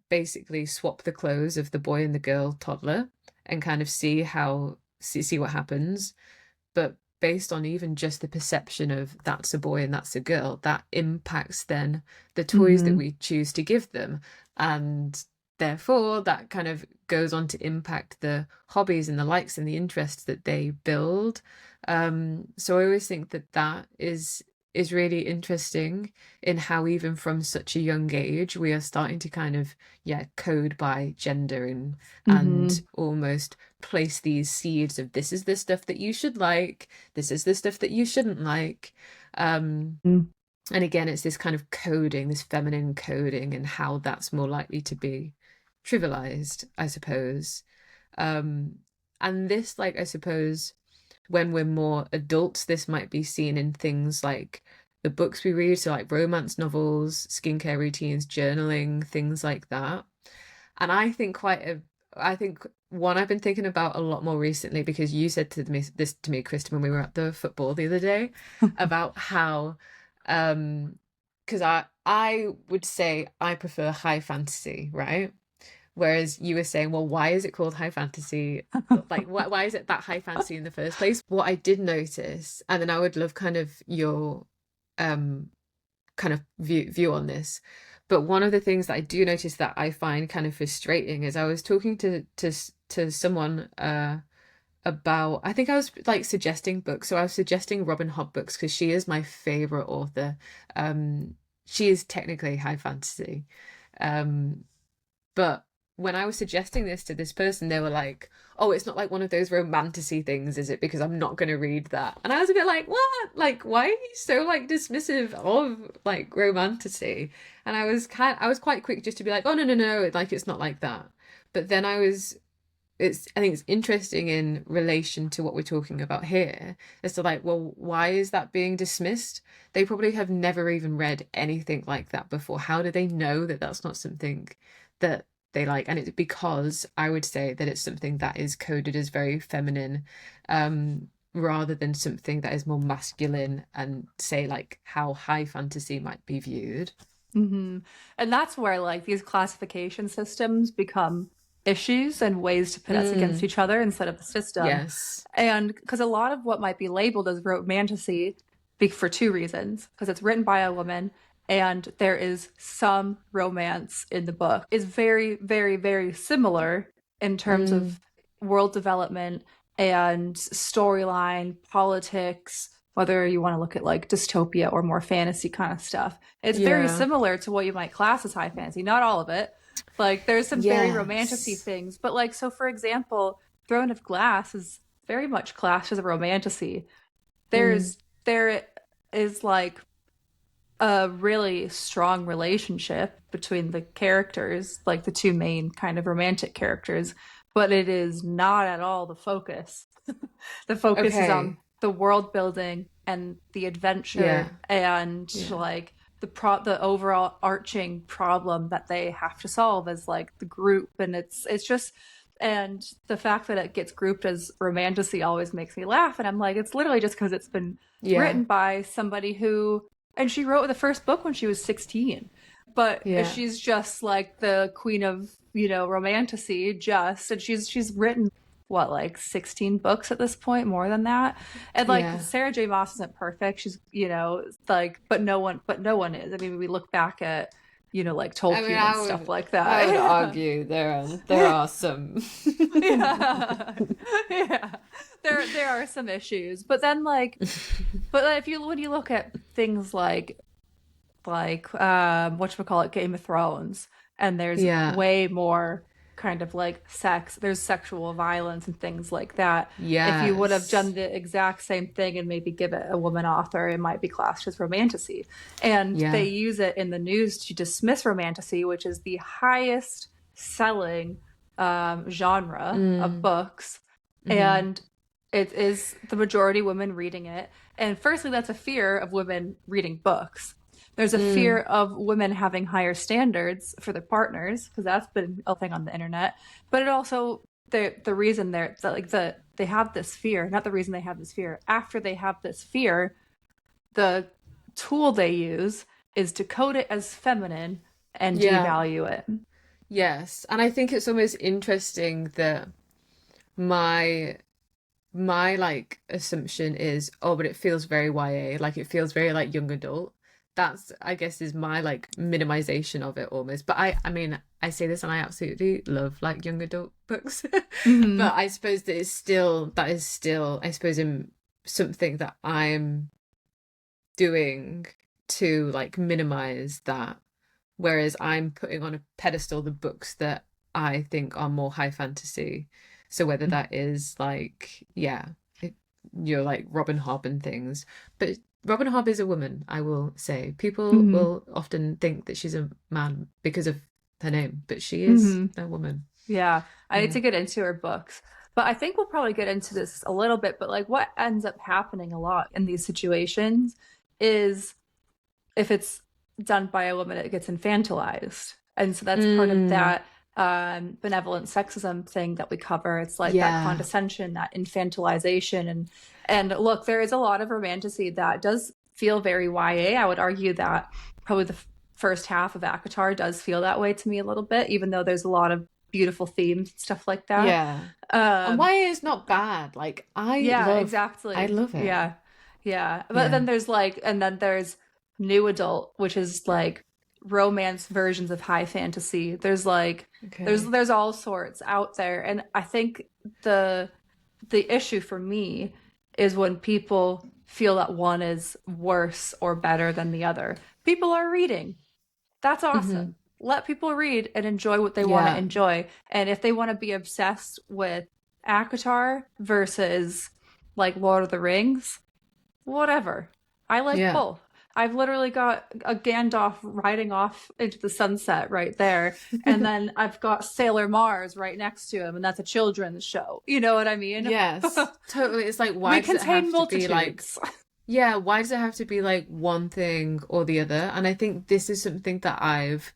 basically swap the clothes of the boy and the girl toddler and kind of see what happens. But based on even just the perception of that's a boy and that's a girl, that impacts then the toys that Mm-hmm. we choose to give them. And therefore, that kind of goes on to impact the hobbies and the likes and the interests that they build. So I always think that that is really interesting in how even from such a young age we are starting to kind of code by gender and Mm-hmm. almost place these seeds of this is the stuff that you should like, this is the stuff that you shouldn't like. um and again, it's this kind of coding, this feminine coding, and how that's more likely to be trivialized, I suppose. um and this, like, I suppose when we're more adults, this might be seen in things like the books we read, so like romance novels, skincare routines, journaling, things like that. And I think one I've been thinking about a lot more recently, because you said to me, Kristen, when we were at the football the other day, about how, because I would say I prefer high fantasy, right? Whereas you were saying, well, why is it called high fantasy? Like, why is it that high fantasy in the first place? What I did notice, and then I would love kind of your um kind of view on this. But one of the things that I do notice that I find kind of frustrating is I was talking to someone about, I think I was like suggesting books. So I was suggesting Robin Hobb books because she is my favorite author. She is technically high fantasy. Um, but when I was suggesting this to this person, they were like, "Oh, it's not like one of those romanticy things, is it? Because I'm not going to read that." And I was a bit like, "What? Like, why are you so like dismissive of like romanticy?" And I was quite quick just to be like, "Oh, no, no, no, like it's not like that." But then I think it's interesting in relation to what we're talking about here as to like, well, why is that being dismissed? They probably have never even read anything like that before. How do they know that that's not something that they like? And it's because I would say that it's something that is coded as very feminine, rather than something that is more masculine, and say like how high fantasy might be viewed. Mm-hmm. And that's where like these classification systems become issues and ways to pit us against Mm, each other instead of the system. yes. And because a lot of what might be labeled as romantasy be for two reasons, because it's written by a woman and there is some romance in the book, is very, very, very similar in terms Mm, of world development and storyline, politics, whether you want to look at like dystopia or more fantasy kind of stuff. It's very yeah. similar to what you might class as high fantasy. Not all of it. Like there's some very romanticy Yes. things, but like so for example, Throne of Glass is very much classed as a romantasy. Mm, There is like a really strong relationship between the characters, like the two main kind of romantic characters, but it is not at all the focus. The focus is on okay. the world building and the Yeah. adventure and Yeah. like the overall arching problem that they have to solve as like the group, and it's just, and the fact that it gets grouped as romantasy always makes me laugh, and I'm like, it's literally just because it's been Yeah. written by somebody who, and she wrote the first book when she was 16, but Yeah. she's just like the queen of romantasy, just, and she's written what, like 16 books at this point, more than that. And like Yeah. Sarah J Maas isn't perfect, she's like, but no one is. I mean, we look back at like I mean, Tolkien and stuff like I would that. argue there are some. Yeah. Yeah, there are some issues, but then like, but if you when you look at things like whatchamacallit, Game of Thrones, and there's Yeah. way more kind of like sex, there's sexual violence and things like that. If you would have Yes. done the exact same thing and maybe give it a woman author, it might be classed as romantasy. And they Yeah. use it in the news to dismiss romantasy, which is the highest selling genre of Mm. books. Hmm. And It is the majority women reading it. And firstly, that's a fear of women reading books. There's a fear Mm, of women having higher standards for their partners, because that's been a thing on the internet. But it also the reason they're like they have this fear, not the reason they have this fear. After they have this fear, the tool they use is to code it as feminine and yeah, devalue it. yes. And I think it's almost interesting that my my like assumption is, oh, but it feels very YA, like it feels very like young adult. That's, I guess, is my like minimization of it almost. But I mean, I say this and I absolutely love like young adult books. Mm-hmm. But I suppose that is still, I suppose, in something that I'm doing to like minimize that. Whereas I'm putting on a pedestal the books that I think are more high fantasy. So whether that is like, yeah, it, you're like Robin Hobb and things. But Robin Hobb is a woman, I will say. People Mm-hmm. will often think that she's a man because of her name, but she is Mm-hmm. a woman. Yeah, I need Yeah. to get into her books. But I think we'll probably get into this a little bit. But like what ends up happening a lot in these situations is if it's done by a woman, it gets infantilized. And so that's part of Mm, that benevolent sexism thing that we cover. It's like that yeah. condescension, that infantilization. And look, there is a lot of romanticy that does feel very YA. I would argue that probably the first half of Akatar does feel that way to me a little bit, even though there's a lot of beautiful themes and stuff like that. Yeah. And Um, YA is not bad. Like yeah, I exactly. love it. Yeah. Yeah. But Yeah. then there's like, and then there's new adult, which is like romance versions of high fantasy. There's like, Okay. there's all sorts out there. And I think the, the issue for me is when people feel that one is worse or better than the other. People are reading. That's Hmm. awesome. Let people read and enjoy what they want to Yeah. enjoy. And if they want to be obsessed with ACOTAR versus like Lord of the Rings, whatever. I like Yeah. both. I've literally got a Gandalf riding off into the sunset right there. And then I've got Sailor Mars right next to him, and that's a children's show. You know what I mean? Yes, totally. It's like, We why does it contain have to be like, multitudes. yeah, why does it have to be like one thing or the other? And I think this is something that I've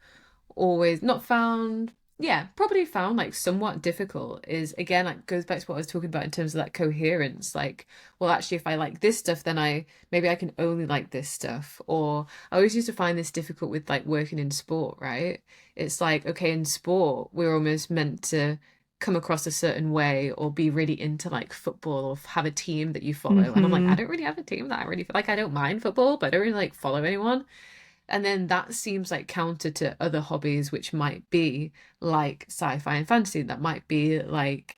always not found, yeah, probably found like somewhat difficult is again, like goes back to what I was talking about in terms of that coherence. Like, well, actually, if I like this stuff, then maybe I can only like this stuff. Or I always used to find this difficult with like working in sport, right? It's like, okay, in sport, we're almost meant to come across a certain way or be really into like football or have a team that you follow. And I'm like, I Mm-hmm. don't really have a team that I really feel like I don't mind football, but I don't really like follow anyone. And then that seems like counter to other hobbies, which might be like sci-fi and fantasy, that might be like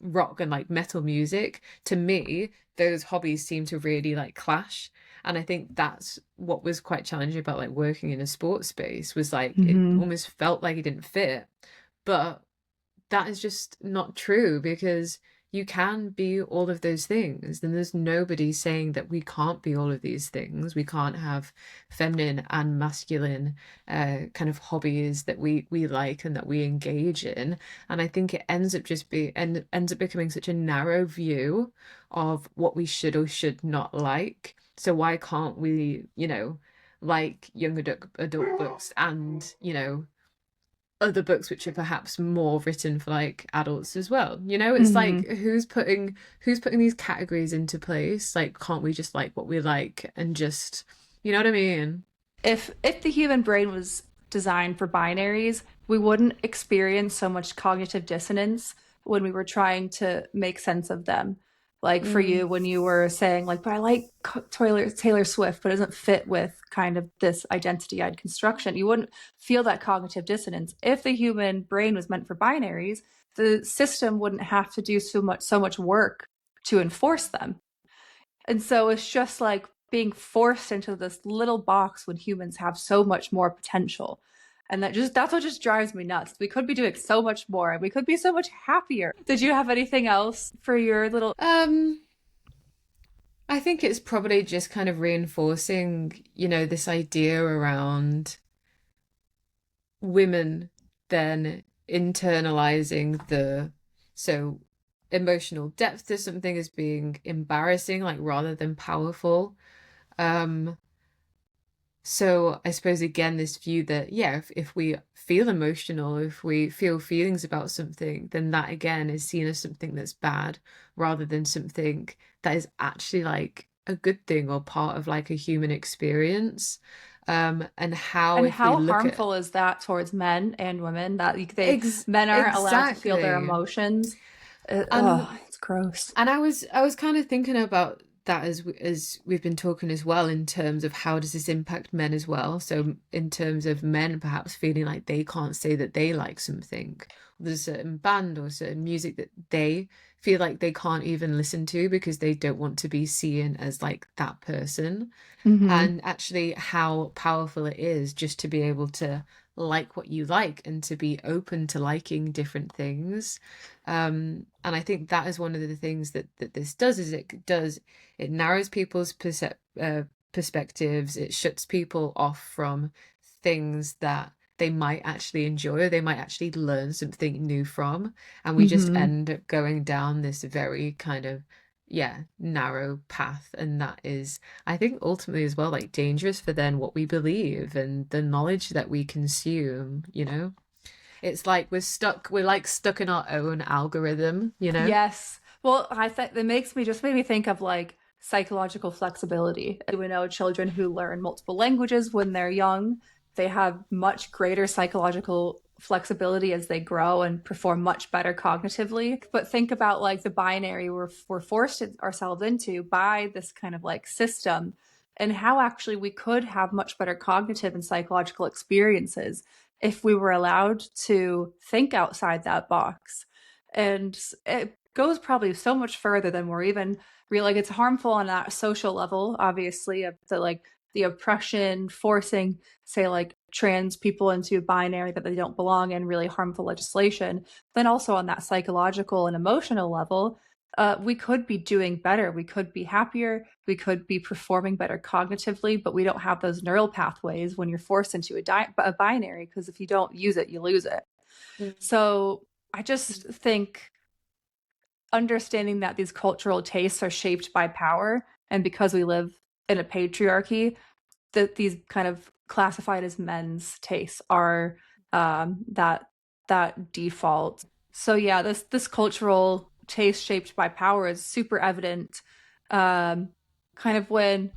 rock and like metal music. To me, those hobbies seem to really like clash. And I think that's what was quite challenging about like working in a sports space was like it Mm-hmm. almost felt like it didn't fit. But that is just not true because you can be all of those things. And there's nobody saying that we can't be all of these things. We can't have feminine and masculine kind of hobbies that we like and that we engage in. And I think it ends up becoming such a narrow view of what we should or should not like. So why can't we, like young adult books and, other books which are perhaps more written for like adults as well. It's like Mm-hmm. who's putting these categories into place? Like, can't we just like what we like and just, you know what I mean? If the human brain was designed for binaries, we wouldn't experience so much cognitive dissonance when we were trying to make sense of them. Like for Mm, you, when you were saying like, but I like Taylor Swift, but it doesn't fit with kind of this identity I'd construction, you wouldn't feel that cognitive dissonance. If the human brain was meant for binaries, the system wouldn't have to do so much work to enforce them. And so it's just like being forced into this little box when humans have so much more potential. And that's what just drives me nuts. We could be doing so much more and we could be so much happier. Did you have anything else for your little um, I think it's probably just kind of reinforcing, this idea around women then internalizing so emotional depth to something as being embarrassing, like rather than powerful. Um, so I suppose again, this view that, yeah, if we feel emotional, if we feel feelings about something, then that again is seen as something that's bad rather than something that is actually like a good thing or part of like a human experience. And how And if we how look at harmful is that towards men and women that men aren't allowed to feel their exactly. emotions? And It's gross. And I was kind of thinking about that as we've been talking as well in terms of how does this impact men as well. So in terms of men perhaps feeling like they can't say that they like something, there's a certain band or certain music that they feel like they can't even listen to because they don't want to be seen as like that person, Mm-hmm. and actually how powerful it is just to be able to like what you like and to be open to liking different things. And I think that is one of the things that this does is it narrows people's perspectives. It shuts people off from things that they might actually enjoy or they might actually learn something new from, and we just Mm-hmm. end up going down this very kind of, yeah, narrow path. And that is, I think, ultimately as well, like dangerous for then what we believe and the knowledge that we consume, you know? It's like we're like stuck in our own algorithm, you know? Yes. Well, I think that made me think of like psychological flexibility. We know children who learn multiple languages when they're young, they have much greater psychological flexibility as they grow and perform much better cognitively. But think about like the binary we're forced ourselves into by this kind of like system, and how actually we could have much better cognitive and psychological experiences if we were allowed to think outside that box. And it goes probably so much further than we're even real. Like it's harmful on that social level, obviously, of the like the oppression, forcing, say, like trans people into a binary that they don't belong in, really harmful legislation. Then also on that psychological and emotional level, we could be doing better. We could be happier. We could be performing better cognitively, but we don't have those neural pathways when you're forced into a binary, because if you don't use it, you lose it. Mm. So I just think understanding that these cultural tastes are shaped by power, and because we live in a patriarchy, that these kind of classified as men's tastes are that default. So yeah, this cultural taste shaped by power is super evident. Um, Kind of when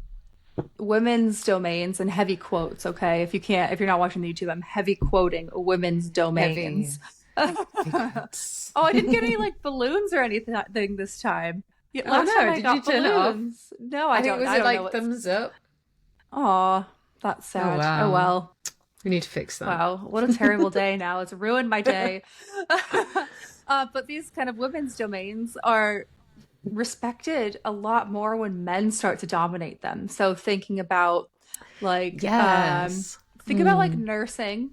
women's domains, and heavy quotes, okay, if you're not watching the YouTube, I'm heavy quoting women's Heavy, domains. heavy Oh, quotes. I didn't get any like balloons or anything this time. Yeah, Oh last time no, I did you got turn it off? balloons. No, I think, was I it don't know like what's. thumbs up? Oh, that's Oh sad. Oh wow. well. We need to fix that. Wow, what a terrible day now. It's ruined my day. But these kind of women's domains are respected a lot more when men start to dominate them. So like um Yes. think about like Mm. nursing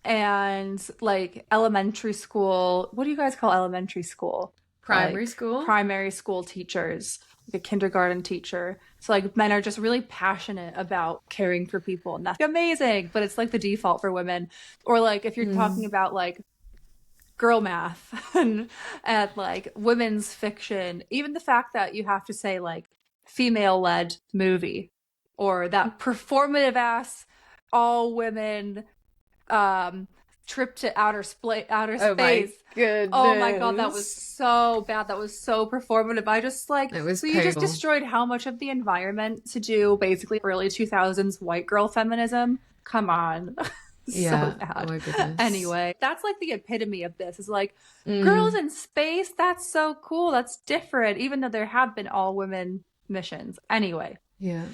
and like elementary school. What do you guys call elementary school? Primary Like school? primary school teachers, like a kindergarten teacher. So like men are just really passionate about caring for people, and that's amazing, but it's like the default for women. Or like if you're talking Mm. about like girl math and like women's fiction, even the fact that you have to say like female led movie, or that performative ass all women um trip to outer Oh my space. Oh my god, that was goodness. so bad. That was so performative. I just like, It was so you just painful. destroyed how much of the environment to do basically early 2000s white girl feminism. Come on. So Yeah. Oh bad. my goodness. Anyway, that's like the epitome of this, is like girls Mm. in space. That's so cool. That's different, even though there have been all women missions. Anyway, Yeah.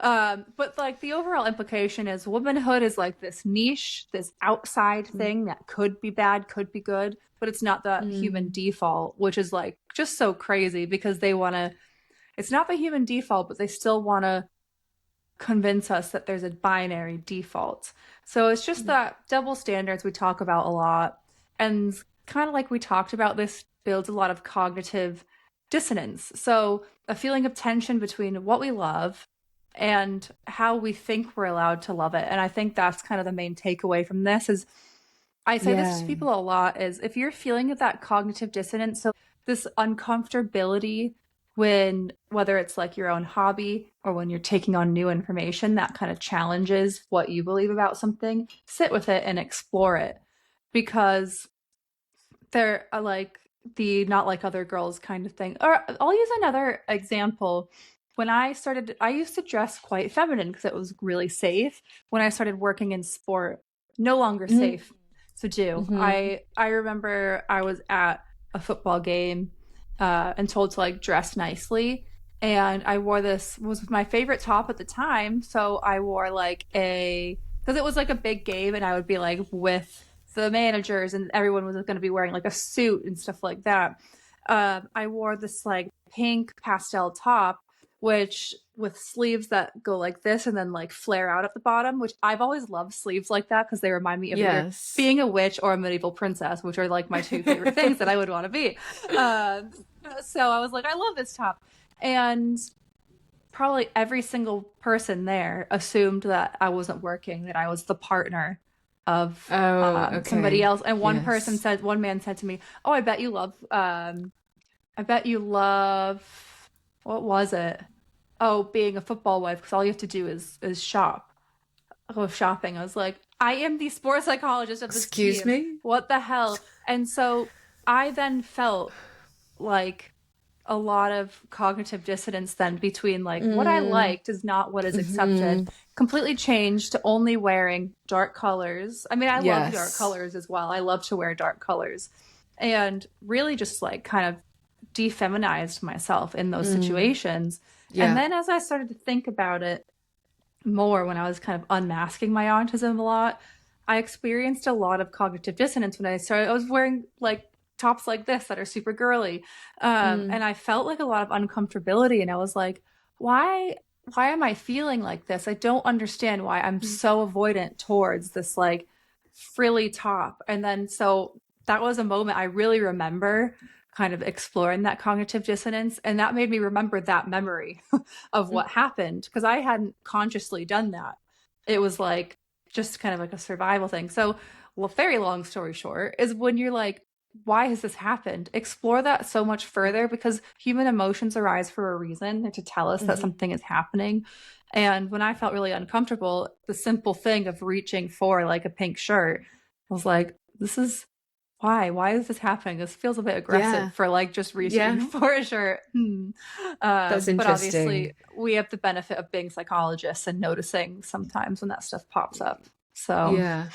but like the overall implication is womanhood is like this niche, this outside Mm. thing that could be bad, could be good, but it's not the human Mm. default, which is like just so crazy because they want to, it's not the human default, but they still want to convince us that there's a binary default. So it's just Mm. that double standards we talk about a lot. And kind of like we talked about, this builds a lot of cognitive dissonance. So a feeling of tension between what we love and how we think we're allowed to love it. And I think that's kind of the main takeaway from this is, I say this to Yeah. people a lot, is if you're feeling that cognitive dissonance, so this uncomfortability when, whether it's like your own hobby or when you're taking on new information that kind of challenges what you believe about something, sit with it and explore it. Because they're like the not like other girls kind of thing. Or I'll use another example. When I started, I used to dress quite feminine because it was really safe. When I started working in sport, no longer Mm-hmm. safe to do. Mm-hmm. I remember I was at a football game and told to like dress nicely. And I wore this, was my favorite top at the time. So I wore like a, because it was like a big game and I would be like with the managers and everyone was going to be wearing like a suit and stuff like that. I wore this like pink pastel top, which with sleeves that go like this and then like flare out at the bottom, which I've always loved sleeves like that because they remind me of either Yes. being a witch or a medieval princess, which are like my two favorite things that I would want to be. Uh, so I was like, I love this top. And probably every single person there assumed that I wasn't working, that I was the partner of Oh, somebody okay. else. And Yes. one man said to me, "Oh, I bet you love, what was it? Oh, being a football wife because all you have to do is shop." Go shopping. I was like, I am the sports psychologist of this Excuse team. me? What the hell? And so I then felt like a lot of cognitive dissonance then between like what I Mm, liked is not what is accepted. hmm. Completely changed to only wearing dark colors. I mean, I love dark Yes. colors as well. I love to wear dark colors. And really just like kind of defeminized myself in those Mm, situations. And yeah. then as I started to think about it more when I was kind of unmasking my autism a lot, I experienced a lot of cognitive dissonance when I started. I was wearing like tops like this that are super girly. Mm, And I felt like a lot of uncomfortability. And I was like, why? Why am I feeling like this? I don't understand why I'm mm, so avoidant towards this like frilly top. And then so that was a moment I really remember kind of exploring that cognitive dissonance. And that made me remember that memory of mm. what happened because I hadn't consciously done that. It was like just kind of like a survival thing. So, well, very long story short, is when you're like, why has this happened? Explore that so much further because human emotions arise for a reason. They're to tell us that Mhm. something is happening. And when I felt really uncomfortable, the simple thing of reaching for like a pink shirt was like, this is why? Why is this happening? This feels a bit aggressive Yeah. for like just reaching Yeah. for a shirt. That's But obviously, interesting. we have the benefit of being psychologists and noticing sometimes when that stuff pops up. So, Yeah.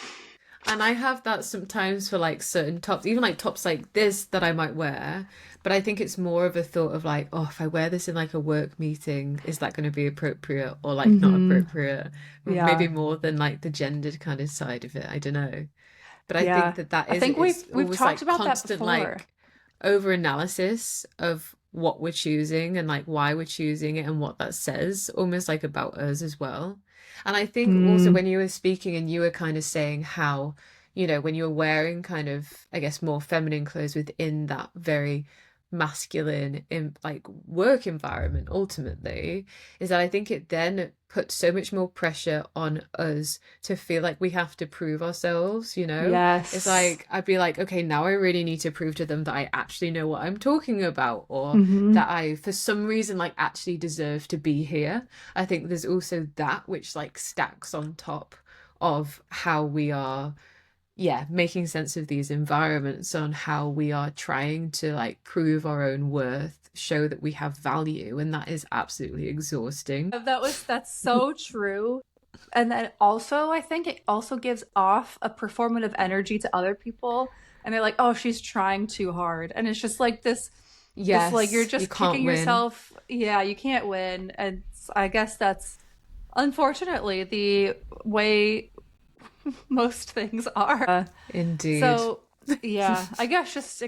And I have that sometimes for like certain tops, even like tops like this that I might wear. But I think it's more of a thought of like, oh, if I wear this in like a work meeting, is that going to be appropriate or like not hmm, appropriate? Maybe yeah, more than like the gendered kind of side of it. I don't know. But I think yeah. that that I is, think it's we've almost talked like about that constant before. like over analysis of what we're choosing and like why we're choosing it and what that says, almost like about us as well. And I think also Mm, when you were speaking and you were kind of saying how, when you were wearing kind of, I guess, more feminine clothes within that very masculine in like work environment ultimately, is that I think it then puts so much more pressure on us to feel like we have to prove ourselves. It's yes. like I'd be like, okay, now I really need to prove to them that I actually know what I'm talking about, or Hmm. that I, for some reason, like actually deserve to be here. I think there's also that which like stacks on top of how we are, yeah, making sense of these environments, on how we are trying to like prove our own worth, show that we have value, and that is absolutely exhausting. That's so true. And then also, I think it also gives off a performative energy to other people. And they're like, oh, she's trying too hard. And it's just like this like you're Yes, you just kicking can't win. yourself. Yeah, you can't win. And I guess that's unfortunately the way most things are. Indeed. So, yeah, I guess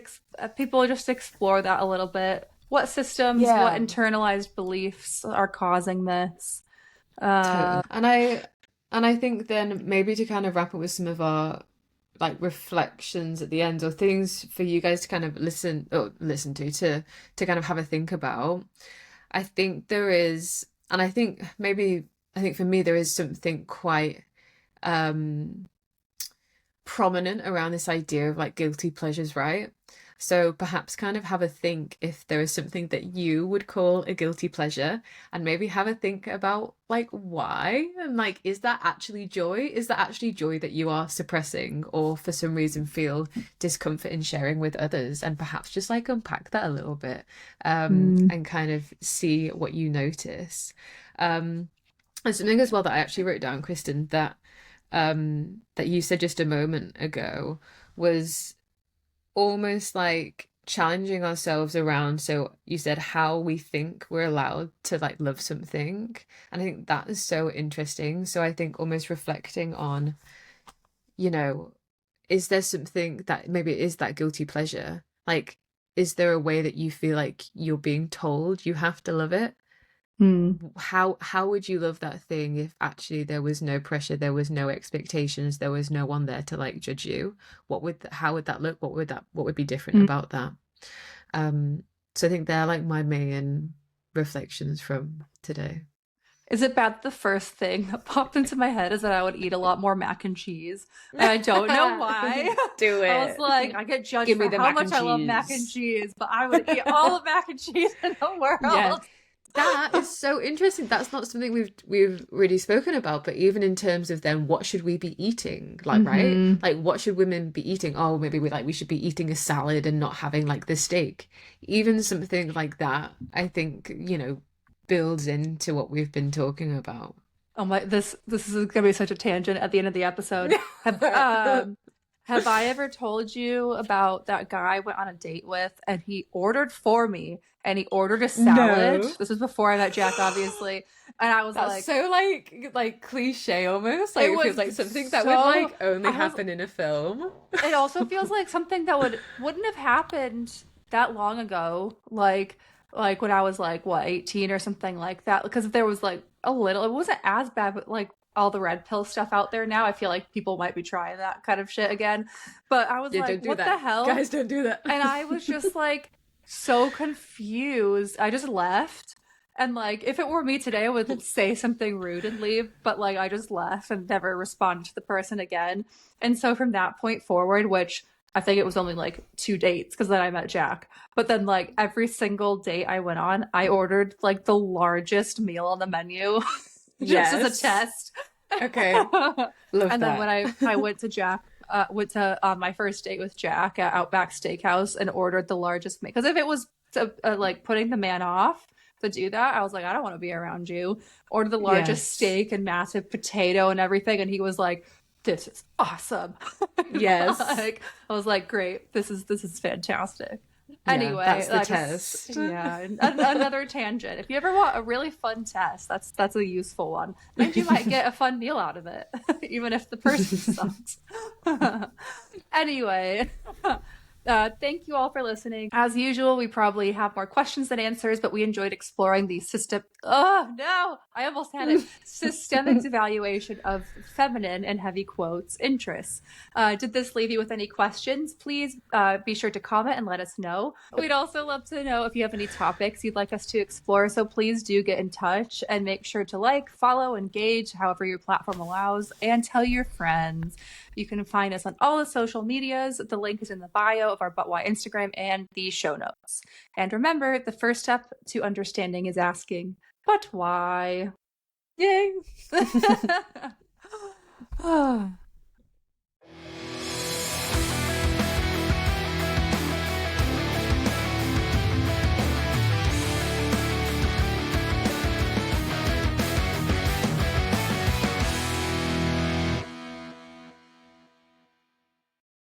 people just explore that a little bit. What systems, what Yeah, internalized beliefs are causing this? totally. And I think then maybe to kind of wrap up with some of our like reflections at the end, or things for you guys to kind of listen to kind of have a think about. I think there is, and I think for me there is something quite um prominent around this idea of like guilty pleasures, right? So perhaps kind of have a think if there is something that you would call a guilty pleasure, and maybe have a think about like why, and like is that actually joy? Is that actually joy that you are suppressing, or for some reason feel discomfort in sharing with others? And perhaps just like unpack that a little bit, Mm. and kind of see what you notice. And something as well that I actually wrote down, Kristin, that you said just a moment ago was almost like challenging ourselves around. So you said how we think we're allowed to like love something. And I think that is so interesting. So I think almost reflecting on, you know, is there something that maybe it is that guilty pleasure? Like, is there a way that you feel like you're being told you have to love it? Mm. How would you love that thing if actually there was no pressure, there was no expectations, there was no one there to like judge you? How would that look? What would be different Mm. about that? So I think they're like my main reflections from today. Is it bad that the first thing that popped into my head is that I would eat a lot more mac and cheese? And I don't know why. Do I was it. like, I get judged Give me for the how mac much and I love mac and cheese. cheese, but I would eat all the mac and cheese in the Yeah. world. That is so interesting. That's not something we've really spoken about, but even in terms of then what should we be eating? Like, right? Mm-hmm. Like what should women be eating? Oh, maybe we should be eating a salad and not having like the steak. Even something like that, I think, builds into what we've been talking about. Oh my, this is gonna be such a tangent at the end of the episode. Have have I ever told you about that guy I went on a date with and he ordered for me and he ordered a salad? No. This was before I met Jack, obviously. And I was That's like, so like cliche almost. Like it it was feels like something that would so like only I was happen in a film. it also feels like something that wouldn't have happened that long ago. Like when I was like what, 18 or something like that. Because there was like a little, it wasn't as bad, but like all the red pill stuff out there now, I feel like people might be trying that kind of shit again. But I was Yeah, like, don't do what the that. hell? Guys, don't do that. And I was just like so confused. I just left. And like if it were me today, I would say something rude and leave, but like I just left and never responded to the person again. And so from that point forward, which I think it was only like 2 dates because then I met Jack. But then like every single date I went on, I ordered like the largest meal on the menu just as a Yes. test. Okay. Love And then when that. I went to Jack, went to my first date with Jack at Outback Steakhouse and ordered the largest meal. Because if it was like putting the man off to do that, I was like, I don't want to be around you. Ordered the largest Yes. steak and massive potato and everything, and he was like, "This is awesome." Yes. Like I was like, "Great, this is fantastic." Yeah, Anyway, that's the that just test. yeah, another tangent. If you ever want a really fun test, that's a useful one, and you might get a fun meal out of it, even if the person sucks. Anyway, thank you all for listening. As usual, we probably have more questions than answers, but we enjoyed exploring the system. Oh no, I almost had it. Systemic devaluation of feminine and heavy quotes interests. Did this leave you with any questions? Please be sure to comment and let us know. We'd also love to know if you have any topics you'd like us to explore. So please do get in touch and make sure to like, follow, engage, however your platform allows, and tell your friends. You can find us on all the social medias. The link is in the bio of our But Why Instagram and the show notes. And remember, the first step to understanding is asking, but why? Yay.